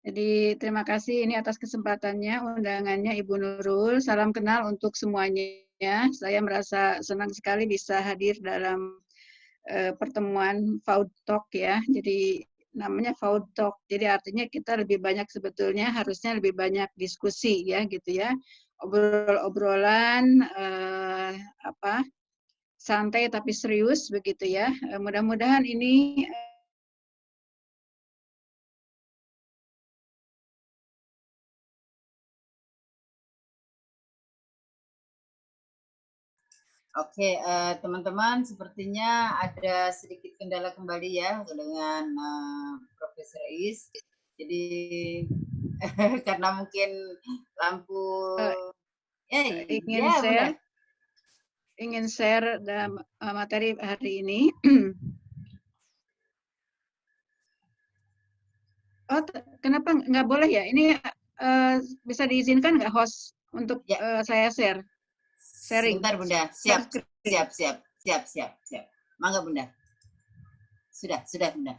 Jadi terima kasih ini atas kesempatannya, undangannya Ibu Nurul. Salam kenal untuk semuanya. Saya merasa senang sekali bisa hadir dalam pertemuan FAUD Talk ya. Jadi namanya FAUD Talk. Jadi artinya kita lebih banyak sebetulnya harusnya lebih banyak diskusi ya gitu ya. Obrol-obrolan santai tapi serius begitu ya. Mudah-mudahan ini Oke, teman-teman, sepertinya ada sedikit kendala kembali ya dengan Profesor Is. Jadi karena mungkin lampu ingin ya share Bunda. dalam materi hari ini. Oh, kenapa nggak boleh ya? Ini bisa diizinkan nggak host untuk Ya, saya sharing? sebentar Bunda. Share Siap, screen. siap, siap, siap, siap, siap. Mangga Bunda. Sudah Bunda.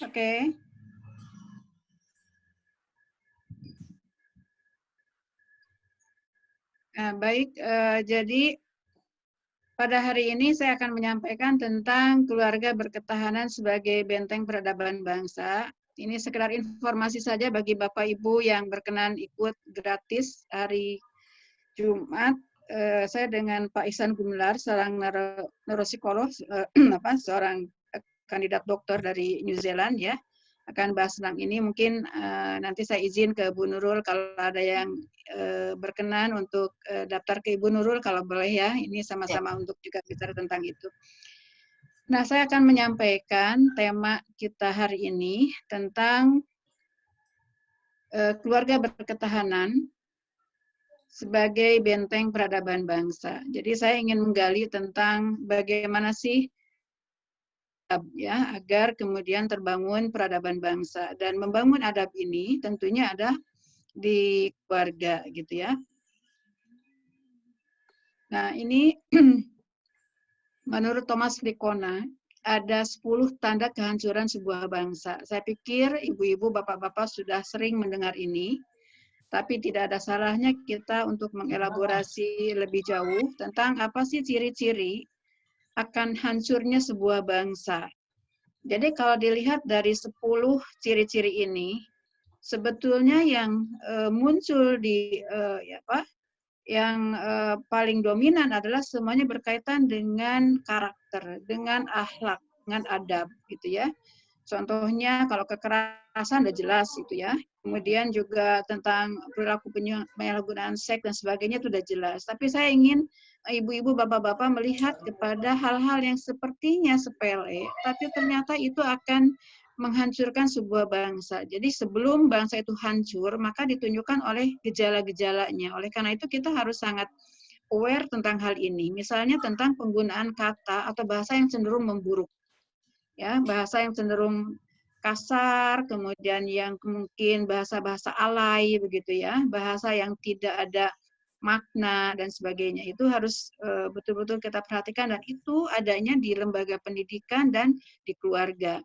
Oke. Nah, baik, jadi pada hari ini saya akan menyampaikan tentang keluarga berketahanan sebagai benteng peradaban bangsa. Ini sekedar informasi saja bagi Bapak Ibu yang berkenan ikut gratis hari Jumat. Saya dengan Pak Ihsan Gumelar, seorang neuropsikolog, seorang kandidat dokter dari New Zealand ya, akan bahas tentang ini. Mungkin nanti saya izin ke Bu Nurul kalau ada yang berkenan untuk daftar ke Ibu Nurul kalau boleh ya. Ini sama-sama untuk juga bicara tentang itu. Nah, saya akan menyampaikan tema kita hari ini tentang keluarga berketahanan sebagai benteng peradaban bangsa. Jadi saya ingin menggali tentang bagaimana sih ya agar kemudian terbangun peradaban bangsa, dan membangun adab ini tentunya ada di keluarga gitu ya. Nah, ini menurut Thomas Licona ada 10 tanda kehancuran sebuah bangsa. Saya pikir ibu-ibu, bapak-bapak sudah sering mendengar ini, tapi tidak ada salahnya kita untuk mengelaborasi lebih jauh tentang apa sih ciri-ciri akan hancurnya sebuah bangsa. Jadi kalau dilihat dari 10 ciri-ciri ini, sebetulnya yang muncul di yang paling dominan adalah semuanya berkaitan dengan karakter, dengan akhlak, dengan adab gitu ya. Contohnya kalau kekerasan udah jelas itu ya. Kemudian juga tentang perilaku penyalahgunaan seks dan sebagainya itu udah jelas. Tapi saya ingin ibu-ibu, bapak-bapak melihat kepada hal-hal yang sepertinya sepele, tapi ternyata itu akan menghancurkan sebuah bangsa. Jadi sebelum bangsa itu hancur, maka ditunjukkan oleh gejala-gejalanya. Oleh karena itu kita harus sangat aware tentang hal ini. Misalnya tentang penggunaan kata atau bahasa yang cenderung memburuk. Ya, bahasa yang cenderung kasar, kemudian yang mungkin bahasa-bahasa alay begitu ya, bahasa yang tidak ada makna dan sebagainya. Itu harus betul-betul kita perhatikan, dan itu adanya di lembaga pendidikan dan di keluarga.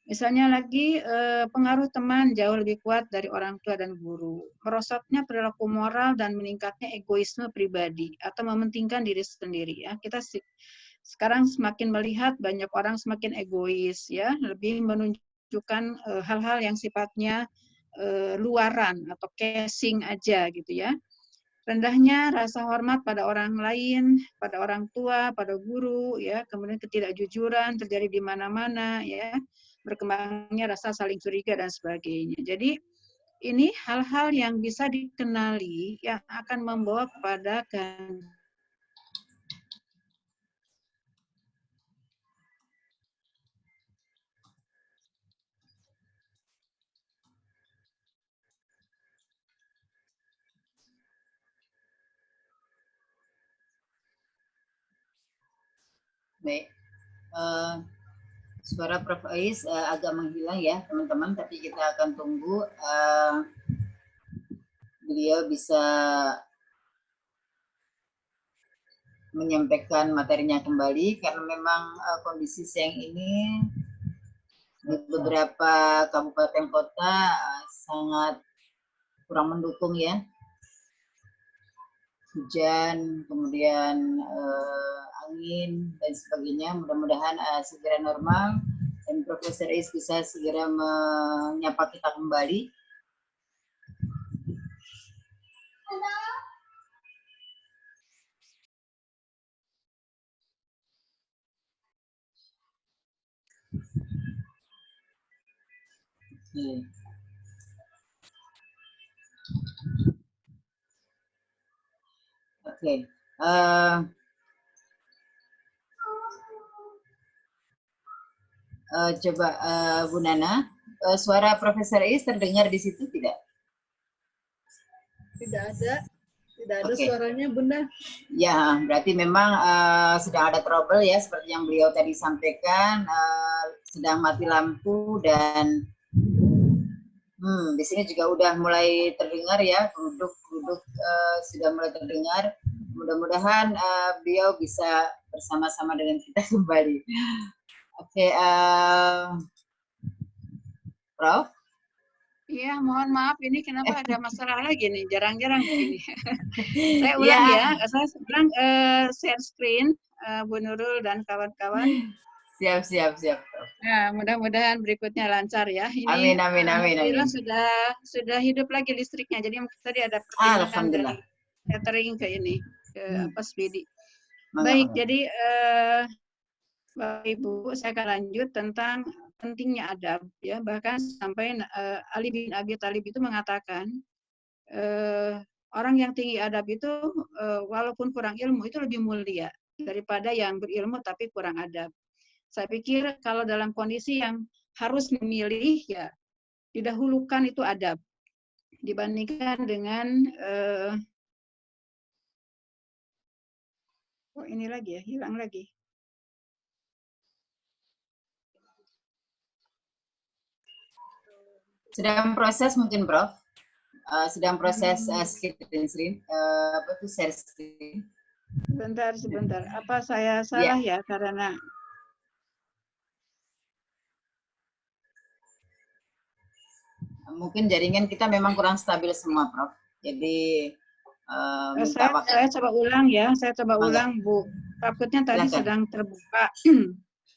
Misalnya lagi pengaruh teman jauh lebih kuat dari orang tua dan guru. Merosotnya perilaku moral dan meningkatnya egoisme pribadi atau mementingkan diri sendiri ya. Kita sekarang semakin melihat banyak orang semakin egois ya, lebih menunjukkan hal-hal yang sifatnya luaran atau casing aja gitu ya. Rendahnya rasa hormat pada orang lain, pada orang tua, pada guru, ya, kemudian ketidakjujuran terjadi di mana-mana, ya, berkembangnya rasa saling curiga dan sebagainya. Jadi ini hal-hal yang bisa dikenali yang akan membawa kepada Baik. Suara Prof. Ais agak menghilang ya teman-teman, tapi kita akan tunggu beliau bisa menyampaikan materinya kembali, karena memang kondisi siang ini di beberapa kabupaten kota sangat kurang mendukung ya. Hujan, kemudian angin dan sebagainya. Mudah-mudahan segera normal dan Profesor Is bisa segera menyapa kita kembali. Oke. Coba Bu Nana, suara Profesor Is terdengar di situ tidak? Tidak ada Oke. suaranya, Bunda. Ya, berarti memang sedang ada trouble ya, seperti yang beliau tadi sampaikan, sedang mati lampu dan di sini juga udah mulai terdengar ya, geruduk sudah mulai terdengar. Mudah-mudahan beliau bisa bersama-sama dengan kita kembali. Oke, Prof. Iya, mohon maaf, ini kenapa ada masalah lagi nih, jarang-jarang begini. Saya ulang ya, saya ulang share screen, Bu Nurul dan kawan-kawan. Siap. Nah, mudah-mudahan berikutnya lancar ya. Ini Amin. sudah hidup lagi listriknya. Jadi tadi ada perpindahan dari catering ke ini, ke Spidi. Baik, jadi Bapak Ibu, saya akan lanjut tentang pentingnya adab ya. Bahkan sampai Ali bin Abi Thalib itu mengatakan orang yang tinggi adab itu walaupun kurang ilmu itu lebih mulia daripada yang berilmu tapi kurang adab. Saya pikir kalau dalam kondisi yang harus memilih ya didahulukan itu adab dibandingkan dengan ini lagi ya, hilang lagi. Sedang proses mungkin, Prof. Sedang proses screen, share screen. Sebentar. Apa saya salah ya karena mungkin jaringan kita memang kurang stabil semua, Prof. Jadi minta waktu. Saya coba ulang ya, ulang, Bu. Takutnya tadi sedang terbuka.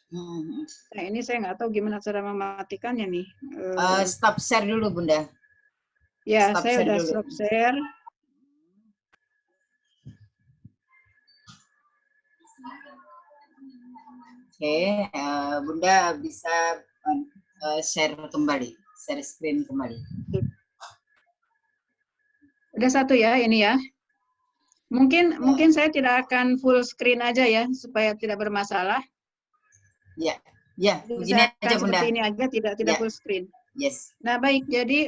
Nah, ini saya nggak tahu gimana cara mematikannya nih. Stop share dulu, Bunda. Ya, saya udah stop share. Oke, Bunda bisa share kembali, share screen kembali. Udah satu ya, ini ya. Mungkin saya tidak akan full screen aja ya, supaya tidak bermasalah. Ya, begini aja, Bunda. Seperti ini aja, tidak full screen. Yes. Nah, baik. Jadi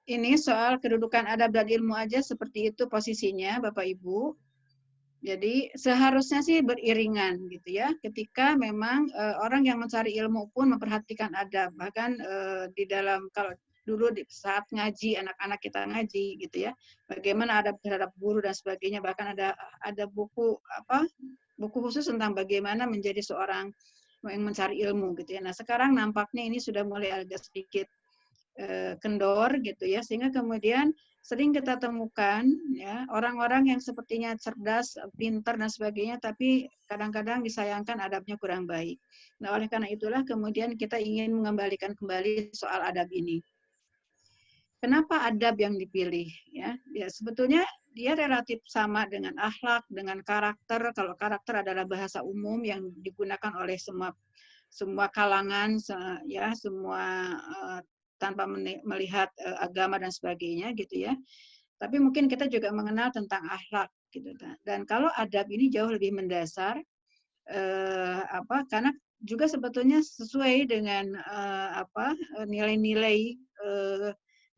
ini soal kedudukan adab dan ilmu aja seperti itu posisinya, Bapak Ibu. Jadi seharusnya sih beriringan gitu ya. Ketika memang orang yang mencari ilmu pun memperhatikan adab. Bahkan di dalam kalau dulu saat ngaji anak-anak kita ngaji gitu ya. Bagaimana adab terhadap guru dan sebagainya. Bahkan ada buku khusus tentang bagaimana menjadi seorang yang mencari ilmu gitu ya. Nah, sekarang nampaknya ini sudah mulai agak sedikit kendor gitu ya, sehingga kemudian sering kita temukan ya orang-orang yang sepertinya cerdas, pintar dan sebagainya, tapi kadang-kadang disayangkan adabnya kurang baik. Nah, oleh karena itulah kemudian kita ingin mengembalikan kembali soal adab ini. Kenapa adab yang dipilih? Ya, sebetulnya dia relatif sama dengan akhlak, dengan karakter. Kalau karakter adalah bahasa umum yang digunakan oleh semua kalangan, ya semua tanpa melihat agama dan sebagainya gitu ya. Tapi mungkin kita juga mengenal tentang akhlak gitu. Dan kalau adab ini jauh lebih mendasar, karena juga sebetulnya sesuai dengan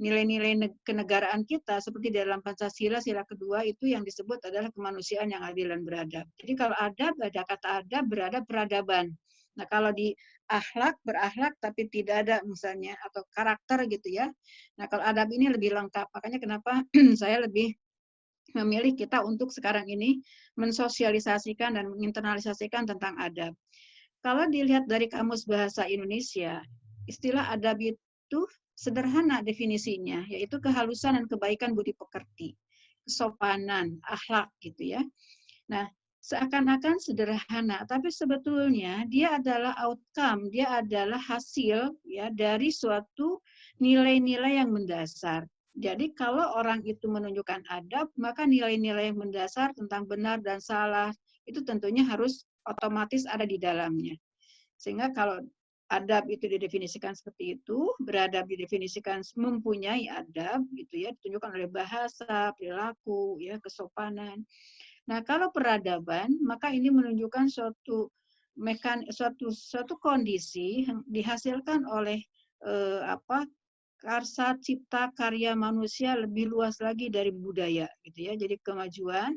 nilai-nilai kenegaraan kita, seperti dalam Pancasila sila kedua itu yang disebut adalah kemanusiaan yang adil dan beradab. Jadi kalau adab, ada kata adab, beradab, peradaban. Nah, kalau di akhlak, berakhlak tapi tidak ada misalnya atau karakter gitu ya. Nah, kalau adab ini lebih lengkap. Makanya kenapa saya lebih memilih kita untuk sekarang ini mensosialisasikan dan menginternalisasikan tentang adab. kalau dilihat dari Kamus Bahasa Indonesia, istilah adab itu sederhana definisinya, yaitu kehalusan dan kebaikan budi pekerti, kesopanan, akhlak gitu ya. Nah, seakan-akan sederhana, tapi sebetulnya dia adalah outcome, dia adalah hasil ya dari suatu nilai-nilai yang mendasar. Jadi kalau orang itu menunjukkan adab, maka nilai-nilai yang mendasar tentang benar dan salah itu tentunya harus otomatis ada di dalamnya. Sehingga kalau adab itu didefinisikan seperti itu, beradab didefinisikan mempunyai adab gitu ya, ditunjukkan oleh bahasa, perilaku, ya, kesopanan. Nah, kalau peradaban, maka ini menunjukkan suatu kondisi yang dihasilkan oleh karsa cipta karya manusia lebih luas lagi dari budaya gitu ya. Jadi kemajuan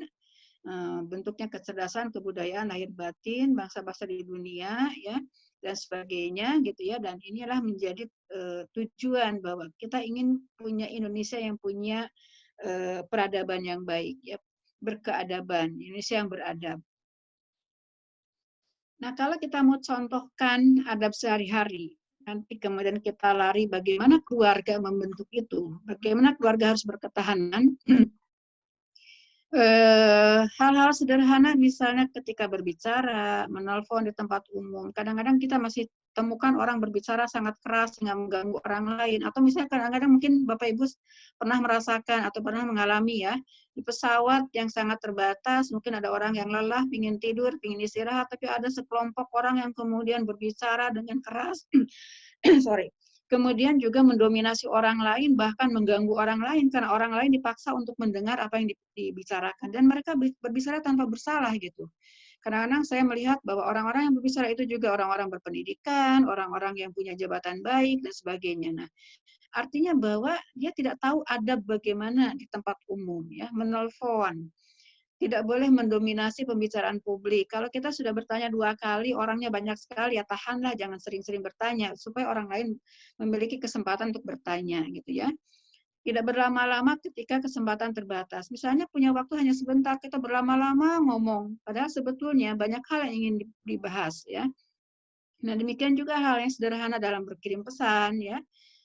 bentuknya kecerdasan, kebudayaan, lahir batin, bangsa-bangsa di dunia ya dan sebagainya gitu ya, dan inilah menjadi tujuan bahwa kita ingin punya Indonesia yang punya peradaban yang baik ya, berkeadaban, Indonesia yang beradab. Nah, kalau kita mau contohkan adab sehari-hari, nanti kemudian kita lari bagaimana keluarga membentuk itu, bagaimana keluarga harus berketahanan. Hal-hal sederhana misalnya ketika berbicara, menelpon di tempat umum. Kadang-kadang kita masih temukan orang berbicara sangat keras sehingga mengganggu orang lain. Atau misalnya kadang-kadang mungkin Bapak Ibu pernah merasakan atau pernah mengalami ya, di pesawat yang sangat terbatas, mungkin ada orang yang lelah, ingin tidur, ingin istirahat, tapi ada sekelompok orang yang kemudian berbicara dengan keras. Sorry. Kemudian juga mendominasi orang lain, bahkan mengganggu orang lain, karena orang lain dipaksa untuk mendengar apa yang dibicarakan. Dan mereka berbicara tanpa bersalah gitu. Kadang-kadang saya melihat bahwa orang-orang yang berbicara itu juga orang-orang berpendidikan, orang-orang yang punya jabatan baik, dan sebagainya. Nah, artinya bahwa dia tidak tahu adab bagaimana di tempat umum, ya, menelpon. Tidak boleh mendominasi pembicaraan publik. Kalau kita sudah bertanya 2 kali, orangnya banyak sekali, ya tahanlah, jangan sering-sering bertanya, supaya orang lain memiliki kesempatan untuk bertanya, gitu ya. Tidak berlama-lama ketika kesempatan terbatas. Misalnya punya waktu hanya sebentar, kita berlama-lama ngomong, padahal sebetulnya banyak hal yang ingin dibahas, ya. Nah, demikian juga hal yang sederhana dalam berkirim pesan, ya,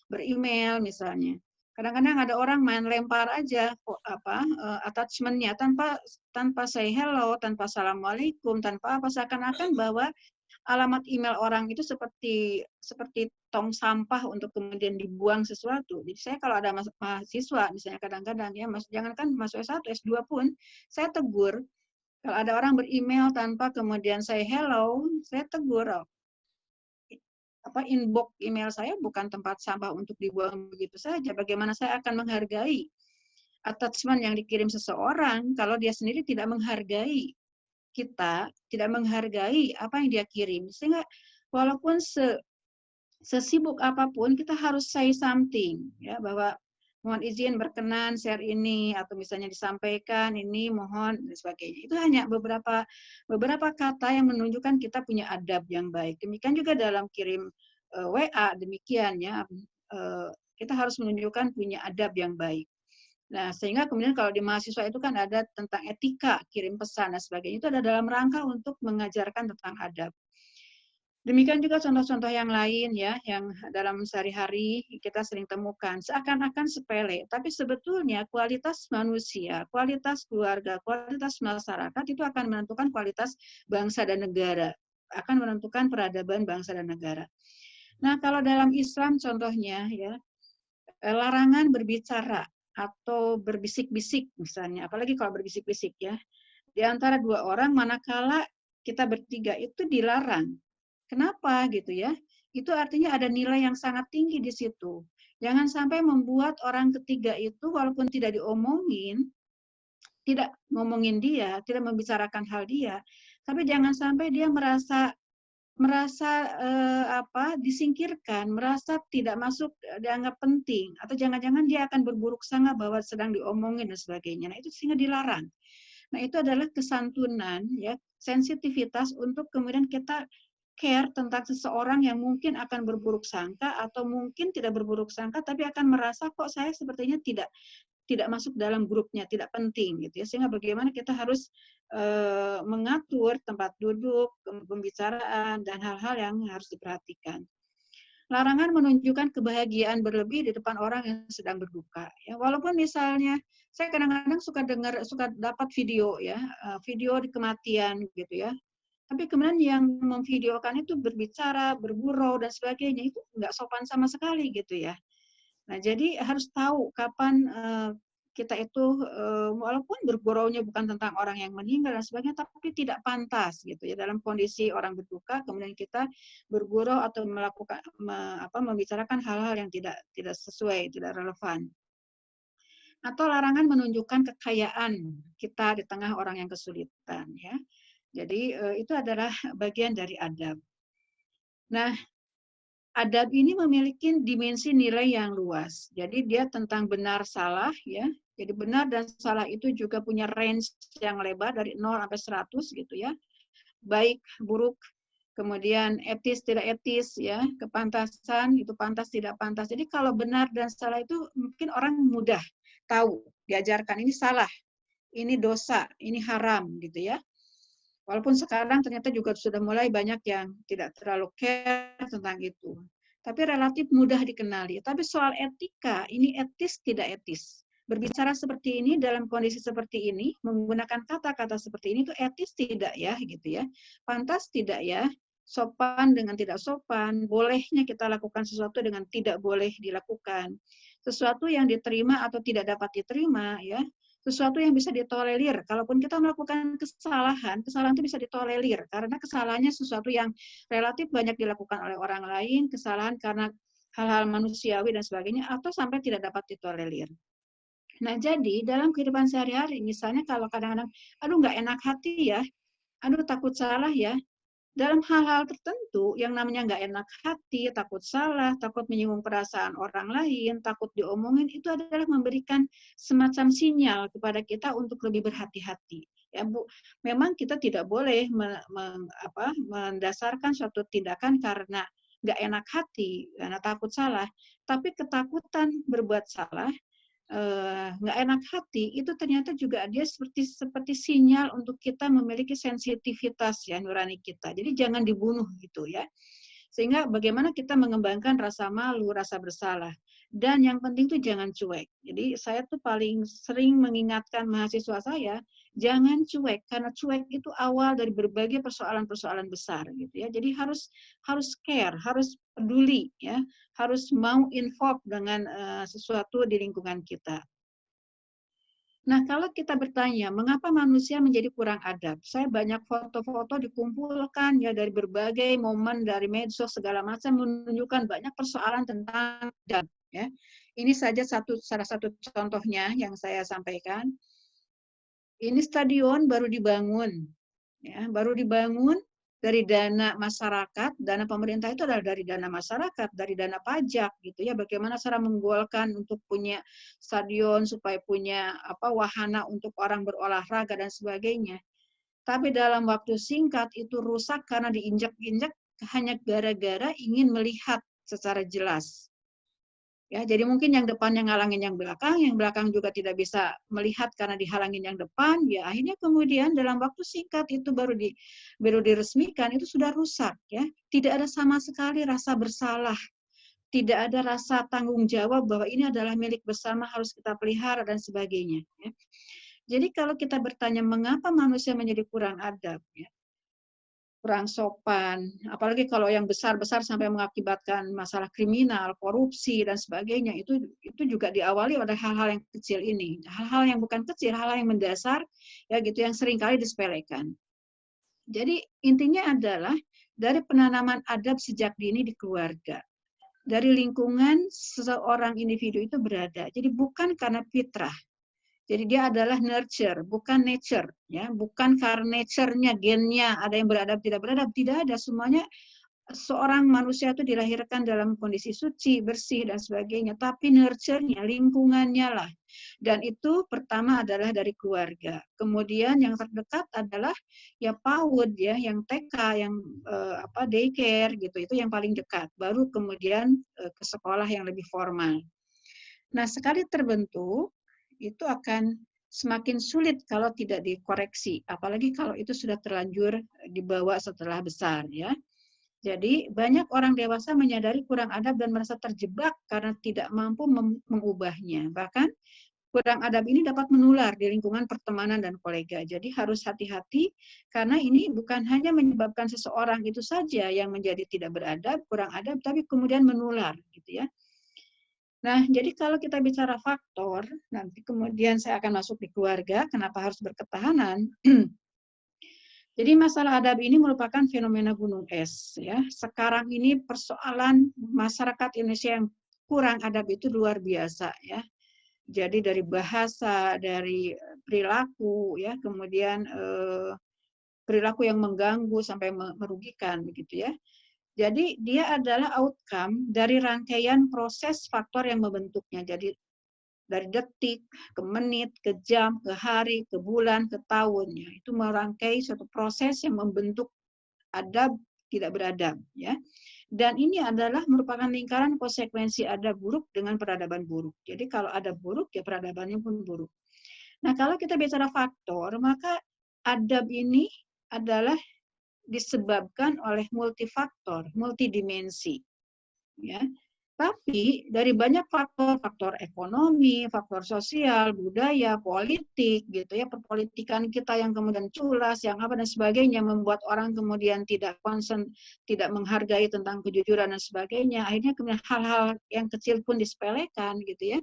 beremail misalnya. Kadang-kadang ada orang main lempar aja attachment-nya tanpa say hello, tanpa assalamualaikum, tanpa apa, seakan-akan bahwa alamat email orang itu seperti tong sampah untuk kemudian dibuang sesuatu. Jadi saya kalau ada mahasiswa misalnya kadang-kadang ya, jangankan masuk S1, S2 pun saya tegur. Kalau ada orang beremail tanpa kemudian say hello, saya tegur. Inbox email saya bukan tempat sampah untuk dibuang begitu saja. Bagaimana saya akan menghargai attachment yang dikirim seseorang kalau dia sendiri tidak menghargai kita, tidak menghargai apa yang dia kirim. Sehingga walaupun sesibuk apapun, kita harus say something, ya, bahwa mohon izin berkenan share ini, atau misalnya disampaikan ini mohon, dan sebagainya. Itu hanya beberapa kata yang menunjukkan kita punya adab yang baik. Demikian juga dalam kirim WA, demikian ya, kita harus menunjukkan punya adab yang baik. Nah, sehingga kemudian kalau di mahasiswa itu kan ada tentang etika, kirim pesan, dan sebagainya. Itu ada dalam rangka untuk mengajarkan tentang adab. Demikian juga contoh-contoh yang lain ya, yang dalam sehari-hari kita sering temukan. Seakan-akan sepele, tapi sebetulnya kualitas manusia, kualitas keluarga, kualitas masyarakat itu akan menentukan kualitas bangsa dan negara, akan menentukan peradaban bangsa dan negara. Nah, kalau dalam Islam contohnya ya, larangan berbicara atau berbisik-bisik misalnya, apalagi kalau berbisik-bisik ya, di antara 2 orang manakala kita bertiga itu dilarang. Kenapa gitu ya? Itu artinya ada nilai yang sangat tinggi di situ. Jangan sampai membuat orang ketiga itu walaupun tidak diomongin, tidak ngomongin dia, tidak membicarakan hal dia, tapi jangan sampai dia merasa disingkirkan, merasa tidak masuk, dianggap penting, atau jangan-jangan dia akan berburuk sangka bahwa sedang diomongin dan sebagainya. Nah, itu sehingga dilarang. Nah, itu adalah kesantunan ya, sensitivitas untuk kemudian kita care tentang seseorang yang mungkin akan berburuk sangka atau mungkin tidak berburuk sangka tapi akan merasa kok saya sepertinya tidak tidak masuk dalam grupnya, tidak penting gitu ya. Sehingga bagaimana kita harus mengatur tempat duduk, pembicaraan dan hal-hal yang harus diperhatikan. Larangan menunjukkan kebahagiaan berlebih di depan orang yang sedang berduka. Ya, walaupun misalnya saya kadang-kadang suka dapat video ya, video di kematian gitu ya. Tapi kemudian yang memvideokan itu berbicara, bergurau dan sebagainya itu nggak sopan sama sekali gitu ya. Nah, jadi harus tahu kapan kita itu walaupun berguraunya bukan tentang orang yang meninggal dan sebagainya, tapi tidak pantas gitu ya dalam kondisi orang berduka, kemudian kita bergurau atau melakukan membicarakan hal-hal yang tidak sesuai, tidak relevan. Atau larangan menunjukkan kekayaan kita di tengah orang yang kesulitan ya. Jadi itu adalah bagian dari adab. Nah, adab ini memiliki dimensi nilai yang luas. Jadi dia tentang benar salah ya. Jadi benar dan salah itu juga punya range yang lebar dari 0 sampai 100 gitu ya. Baik, buruk, kemudian etis tidak etis ya, kepantasan itu pantas tidak pantas. Jadi kalau benar dan salah itu mungkin orang mudah tahu, diajarkan ini salah, ini dosa, ini haram gitu ya. Walaupun sekarang ternyata juga sudah mulai banyak yang tidak terlalu care tentang itu. Tapi relatif mudah dikenali. Tapi soal etika, ini etis tidak etis. Berbicara seperti ini dalam kondisi seperti ini, menggunakan kata-kata seperti ini itu etis tidak ya gitu ya. Pantas tidak ya, sopan dengan tidak sopan, bolehnya kita lakukan sesuatu dengan tidak boleh dilakukan. Sesuatu yang diterima atau tidak dapat diterima ya, sesuatu yang bisa ditolerir. Kalaupun kita melakukan kesalahan itu bisa ditolerir karena kesalahannya sesuatu yang relatif banyak dilakukan oleh orang lain, kesalahan karena hal-hal manusiawi dan sebagainya, atau sampai tidak dapat ditolerir. Nah, jadi dalam kehidupan sehari-hari, misalnya kalau kadang-kadang, aduh nggak enak hati ya, aduh takut salah ya, dalam hal-hal tertentu yang namanya nggak enak hati, takut salah, takut menyinggung perasaan orang lain, takut diomongin, itu adalah memberikan semacam sinyal kepada kita untuk lebih berhati-hati. Ya, Bu, memang kita tidak boleh mendasarkan suatu tindakan karena nggak enak hati, karena takut salah, tapi ketakutan berbuat salah, nggak enak hati, itu ternyata juga dia seperti sinyal untuk kita memiliki sensitivitas ya nurani kita. Jadi jangan dibunuh gitu ya. Sehingga bagaimana kita mengembangkan rasa malu, rasa bersalah. Dan yang penting tuh jangan cuek. Jadi saya tuh paling sering mengingatkan mahasiswa saya, jangan cuek, karena cuek itu awal dari berbagai persoalan-persoalan besar gitu ya. Jadi harus care, harus peduli ya, harus mau involve dengan sesuatu di lingkungan kita. Nah, kalau kita bertanya, mengapa manusia menjadi kurang adab? Saya banyak foto-foto dikumpulkan ya dari berbagai momen dari medsos segala macam menunjukkan banyak persoalan tentang adab. Ya, ini saja salah satu contohnya yang saya sampaikan. Ini stadion baru dibangun, ya, baru dibangun dari dana masyarakat, dana pemerintah itu adalah dari dana masyarakat, dari dana pajak gitu ya. Bagaimana cara menggolkan untuk punya stadion supaya punya wahana untuk orang berolahraga dan sebagainya. Tapi dalam waktu singkat itu rusak karena diinjak-injak hanya gara-gara ingin melihat secara jelas. Ya, jadi mungkin yang depannya ngalangin yang belakang juga tidak bisa melihat karena dihalangin yang depan, ya akhirnya kemudian dalam waktu singkat itu baru diresmikan itu sudah rusak ya. Tidak ada sama sekali rasa bersalah, tidak ada rasa tanggung jawab bahwa ini adalah milik bersama harus kita pelihara dan sebagainya ya. Jadi kalau kita bertanya mengapa manusia menjadi kurang adab ya, kurang sopan, apalagi kalau yang besar-besar sampai mengakibatkan masalah kriminal, korupsi dan sebagainya, itu juga diawali oleh hal-hal yang kecil ini, hal-hal yang bukan kecil, hal-hal yang mendasar, ya gitu yang seringkali disepelekan. Jadi intinya adalah dari penanaman adab sejak dini di keluarga, dari lingkungan seseorang individu itu berada. Jadi bukan karena fitrah. Jadi dia adalah nurture, bukan nature, ya, bukan karena nature-nya, gennya, ada yang beradab tidak beradab, tidak ada, semuanya seorang manusia itu dilahirkan dalam kondisi suci, bersih dan sebagainya, tapi nurture-nya, lingkungannya lah. Dan itu pertama adalah dari keluarga. Kemudian yang terdekat adalah ya PAUD ya, yang TK, yang daycare gitu, itu yang paling dekat. Baru kemudian ke sekolah yang lebih formal. Nah, sekali terbentuk itu akan semakin sulit kalau tidak dikoreksi, apalagi kalau itu sudah terlanjur dibawa setelah besar, ya. Jadi banyak orang dewasa menyadari kurang adab dan merasa terjebak karena tidak mampu mengubahnya. Bahkan kurang adab ini dapat menular di lingkungan pertemanan dan kolega. Jadi harus hati-hati karena ini bukan hanya menyebabkan seseorang itu saja yang menjadi tidak beradab, kurang adab, tapi kemudian menular, gitu ya. Nah, jadi kalau kita bicara faktor, nanti kemudian saya akan masuk di keluarga, kenapa harus berketahanan. Jadi masalah adab ini merupakan fenomena gunung es, ya. Sekarang ini persoalan masyarakat Indonesia yang kurang adab itu luar biasa, ya. Jadi dari bahasa, dari perilaku, ya, kemudian perilaku yang mengganggu sampai merugikan, begitu ya. Jadi dia adalah outcome dari rangkaian proses faktor yang membentuknya. Jadi dari detik, ke menit, ke jam, ke hari, ke bulan, ke tahun, ya. Itu merangkai suatu proses yang membentuk adab tidak beradab, ya. Dan ini adalah merupakan lingkaran konsekuensi adab buruk dengan peradaban buruk. Jadi kalau adab buruk, ya peradabannya pun buruk. Nah, kalau kita bicara faktor, maka adab ini adalah disebabkan oleh multifaktor, multidimensi. Ya. Tapi dari banyak faktor, faktor ekonomi, faktor sosial, budaya, politik, gitu ya, perpolitikan kita yang kemudian culas, yang apa dan sebagainya, membuat orang kemudian tidak concern, tidak menghargai tentang kejujuran dan sebagainya. Akhirnya kemudian hal-hal yang kecil pun disepelekan, gitu ya.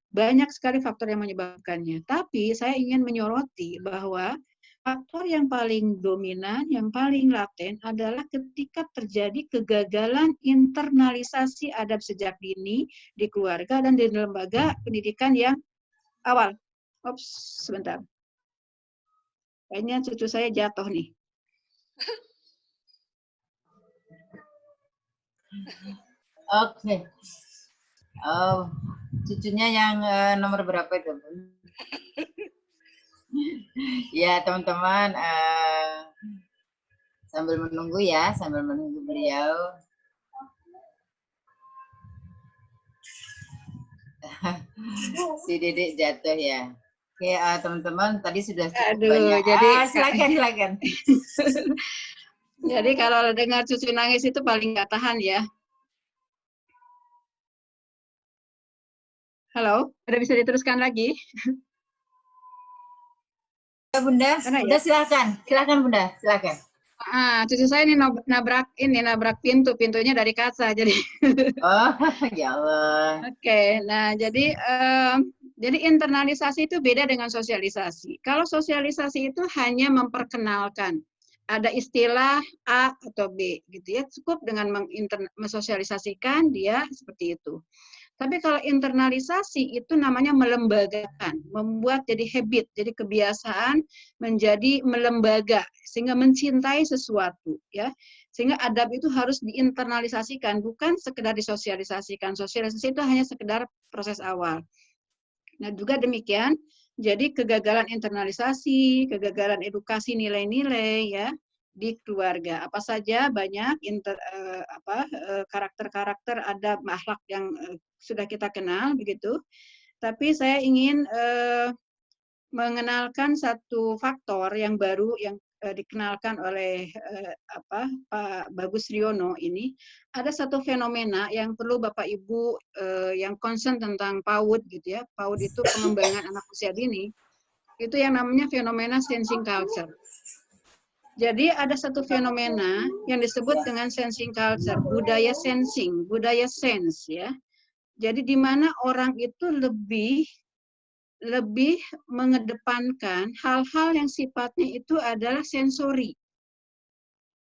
Banyak sekali faktor yang menyebabkannya. Tapi saya ingin menyoroti bahwa faktor yang paling dominan, yang paling laten adalah ketika terjadi kegagalan internalisasi adab sejak dini di keluarga dan di lembaga pendidikan yang awal. Ops, sebentar. Kayaknya cucu saya jatuh nih. Oke. Oh, cucunya yang nomor berapa itu? Ya, teman-teman, sambil menunggu ya, sambil menunggu beliau. Si Dedek jatuh ya. Oke, teman-teman, tadi sudah cukup banyak. Jadi silakan. Jadi kalau dengar cucu nangis itu paling nggak tahan ya. Halo, udah bisa diteruskan lagi? Ya, Bunda, Bunda silakan. Silakan Bunda, silakan. Cucu saya ini nabrak pintunya dari kaca jadi. Oh, ya Allah. Oke, nah jadi internalisasi itu beda dengan sosialisasi. Kalau sosialisasi itu hanya memperkenalkan, ada istilah A atau B, gitu ya, cukup dengan mensosialisasikan dia seperti itu. Tapi kalau internalisasi itu namanya melembagakan, membuat jadi habit, jadi kebiasaan menjadi melembaga sehingga mencintai sesuatu, ya. Sehingga adab itu harus diinternalisasikan, bukan sekedar disosialisasikan. Sosialisasi itu hanya sekedar proses awal. Nah, juga demikian, jadi kegagalan internalisasi, kegagalan edukasi nilai-nilai, ya, di keluarga. Apa saja banyak karakter-karakter adab akhlak yang sudah kita kenal begitu. Tapi saya ingin mengenalkan satu faktor yang baru yang dikenalkan oleh Pak Bagus Riono ini. Ada satu fenomena yang perlu Bapak Ibu yang concern tentang PAUD gitu ya. PAUD itu pengembangan anak usia dini. Itu yang namanya fenomena sensing culture. Jadi ada satu fenomena yang disebut dengan sensing culture, budaya sensing, budaya sense ya. Jadi di mana orang itu lebih mengedepankan hal-hal yang sifatnya itu adalah sensori.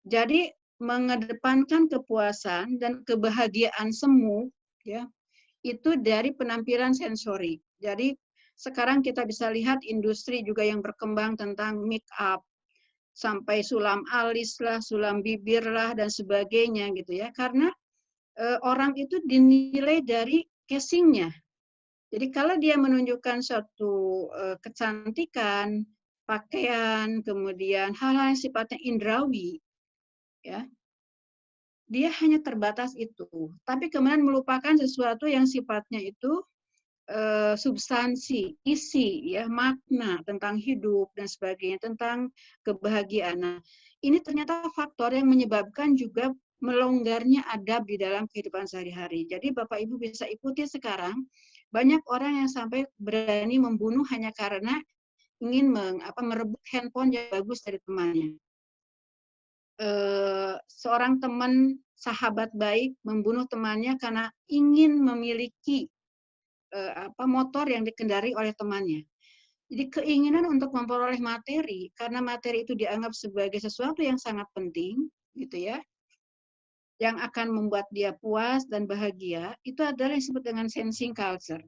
Jadi mengedepankan kepuasan dan kebahagiaan semu ya, itu dari penampilan sensori. Jadi sekarang kita bisa lihat industri juga yang berkembang tentang make up, sampai sulam alis lah, sulam bibir lah, dan sebagainya gitu ya. Karena orang itu dinilai dari casingnya. Jadi kalau dia menunjukkan suatu kecantikan, pakaian, kemudian hal-hal yang sifatnya indrawi, ya, dia hanya terbatas itu. Tapi kemudian melupakan sesuatu yang sifatnya itu substansi, isi, ya, makna tentang hidup dan sebagainya, tentang kebahagiaan. Nah, ini ternyata faktor yang menyebabkan juga melonggarnya adab di dalam kehidupan sehari-hari. Jadi Bapak Ibu bisa ikuti sekarang, banyak orang yang sampai berani membunuh hanya karena ingin merebut handphone yang bagus dari temannya. Seorang teman, sahabat baik membunuh temannya karena ingin memiliki motor yang dikendari oleh temannya. Jadi keinginan untuk memperoleh materi, karena materi itu dianggap sebagai sesuatu yang sangat penting, gitu ya, yang akan membuat dia puas dan bahagia, itu adalah yang disebut dengan sensing culture.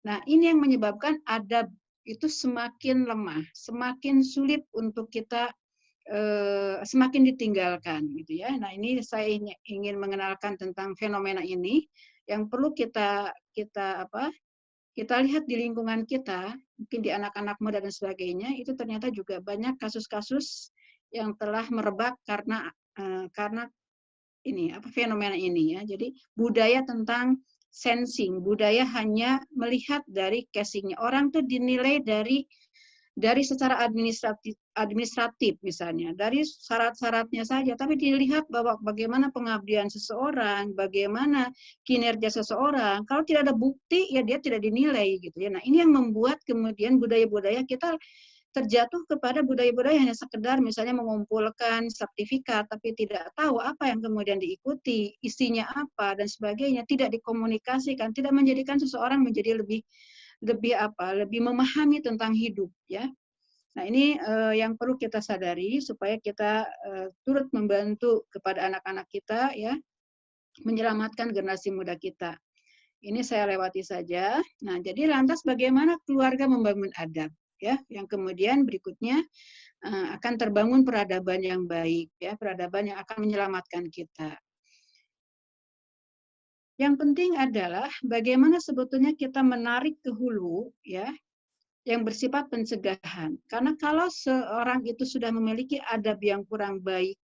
Nah, ini yang menyebabkan adab itu semakin lemah, semakin sulit untuk kita semakin ditinggalkan, gitu ya. Nah, ini saya ingin mengenalkan tentang fenomena ini yang perlu kita lihat di lingkungan kita, mungkin di anak-anak muda dan sebagainya, itu ternyata juga banyak kasus-kasus yang telah merebak karena fenomena ini, ya. Jadi budaya tentang sensing, budaya hanya melihat dari casingnya. Orang tuh dinilai dari secara administratif misalnya, dari syarat-syaratnya saja, tapi dilihat bahwa bagaimana pengabdian seseorang, bagaimana kinerja seseorang. Kalau tidak ada bukti, ya dia tidak dinilai, gitu ya. Nah, ini yang membuat kemudian budaya-budaya kita terjatuh kepada budaya-budaya hanya sekedar misalnya mengumpulkan sertifikat, tapi tidak tahu apa yang kemudian diikuti, isinya apa dan sebagainya, tidak dikomunikasikan, tidak menjadikan seseorang menjadi lebih memahami tentang hidup, ya. Nah, ini yang perlu kita sadari supaya kita turut membantu kepada anak-anak kita, ya, menyelamatkan generasi muda kita. Ini saya lewati saja. Nah, jadi lantas bagaimana keluarga membangun adab, ya? Yang kemudian berikutnya akan terbangun peradaban yang baik, ya, peradaban yang akan menyelamatkan kita. Yang penting adalah bagaimana sebetulnya kita menarik ke hulu, ya, yang bersifat pencegahan. Karena kalau seorang itu sudah memiliki adab yang kurang baik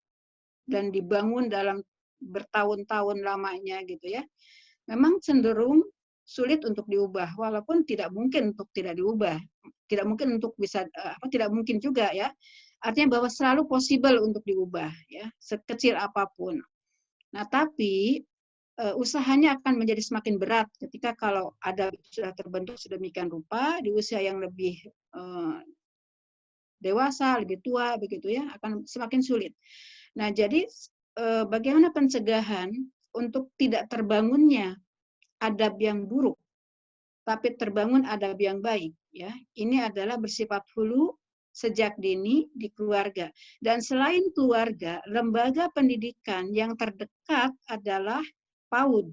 dan dibangun dalam bertahun-tahun lamanya, gitu ya, memang cenderung sulit untuk diubah, walaupun tidak mungkin untuk tidak diubah, tidak mungkin untuk bisa tidak mungkin juga, ya. Artinya bahwa selalu possible untuk diubah, ya, sekecil apapun. Nah, tapi usahanya akan menjadi semakin berat ketika kalau adab sudah terbentuk sedemikian rupa di usia yang lebih dewasa, lebih tua, begitu ya, akan semakin sulit. Nah, jadi bagaimana pencegahan untuk tidak terbangunnya adab yang buruk, tapi terbangun adab yang baik, ya. Ini adalah bersifat hulu sejak dini di keluarga. Dan selain keluarga, lembaga pendidikan yang terdekat adalah PAUD,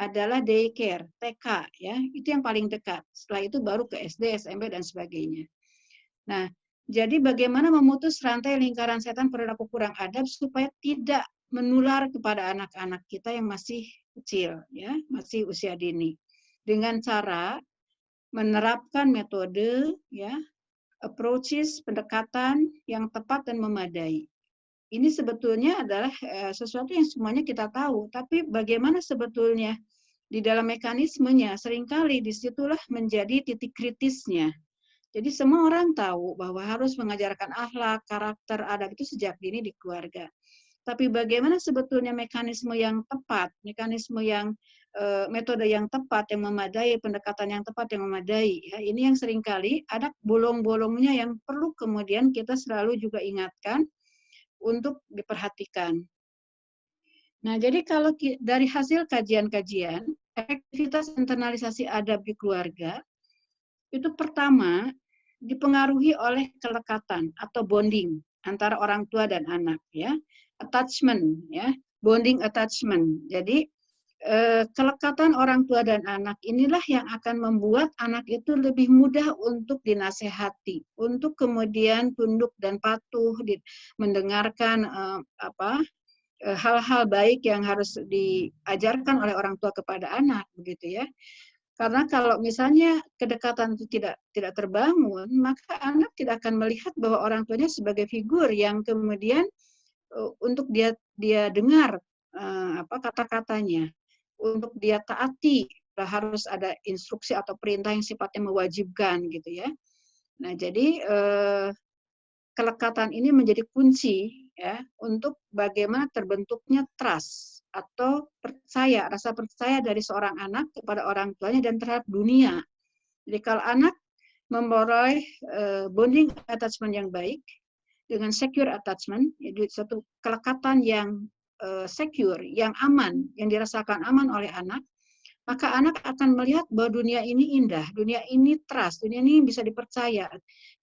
adalah daycare, TK, ya. Itu yang paling dekat. Setelah itu baru ke SD, SMP dan sebagainya. Nah, jadi bagaimana memutus rantai lingkaran setan perilaku kurang adab supaya tidak menular kepada anak-anak kita yang masih kecil, ya, masih usia dini, dengan cara menerapkan metode, ya, approaches, pendekatan yang tepat dan memadai. Ini sebetulnya adalah sesuatu yang semuanya kita tahu, tapi bagaimana sebetulnya di dalam mekanismenya, seringkali disitulah menjadi titik kritisnya. Jadi semua orang tahu bahwa harus mengajarkan akhlak, karakter, adab itu sejak dini di keluarga. Tapi bagaimana sebetulnya mekanisme yang tepat, mekanisme yang metode yang tepat, yang memadai, pendekatan yang tepat, yang memadai. Ya, ini yang seringkali ada bolong-bolongnya yang perlu kemudian kita selalu juga ingatkan untuk diperhatikan. Nah, jadi kalau dari hasil kajian-kajian, efektivitas internalisasi adab di keluarga, itu pertama dipengaruhi oleh kelekatan atau bonding antara orang tua dan anak, ya. Attachment, ya, bonding attachment. Jadi kelekatan orang tua dan anak inilah yang akan membuat anak itu lebih mudah untuk dinasehati, untuk kemudian tunduk dan patuh, mendengarkan hal-hal baik yang harus diajarkan oleh orang tua kepada anak, begitu ya. Karena kalau misalnya kedekatan itu tidak terbangun, maka anak tidak akan melihat bahwa orang tuanya sebagai figur yang kemudian untuk dia dengar kata-katanya, untuk dia taati harus ada instruksi atau perintah yang sifatnya mewajibkan gitu ya. Nah, jadi kelekatan ini menjadi kunci ya untuk bagaimana terbentuknya trust atau rasa percaya dari seorang anak kepada orang tuanya dan terhadap dunia. Jadi kalau anak memperoleh bonding attachment yang baik dengan secure attachment, jadi satu kelekatan yang secure, yang aman, yang dirasakan aman oleh anak, maka anak akan melihat bahwa dunia ini indah, dunia ini trust, dunia ini bisa dipercaya.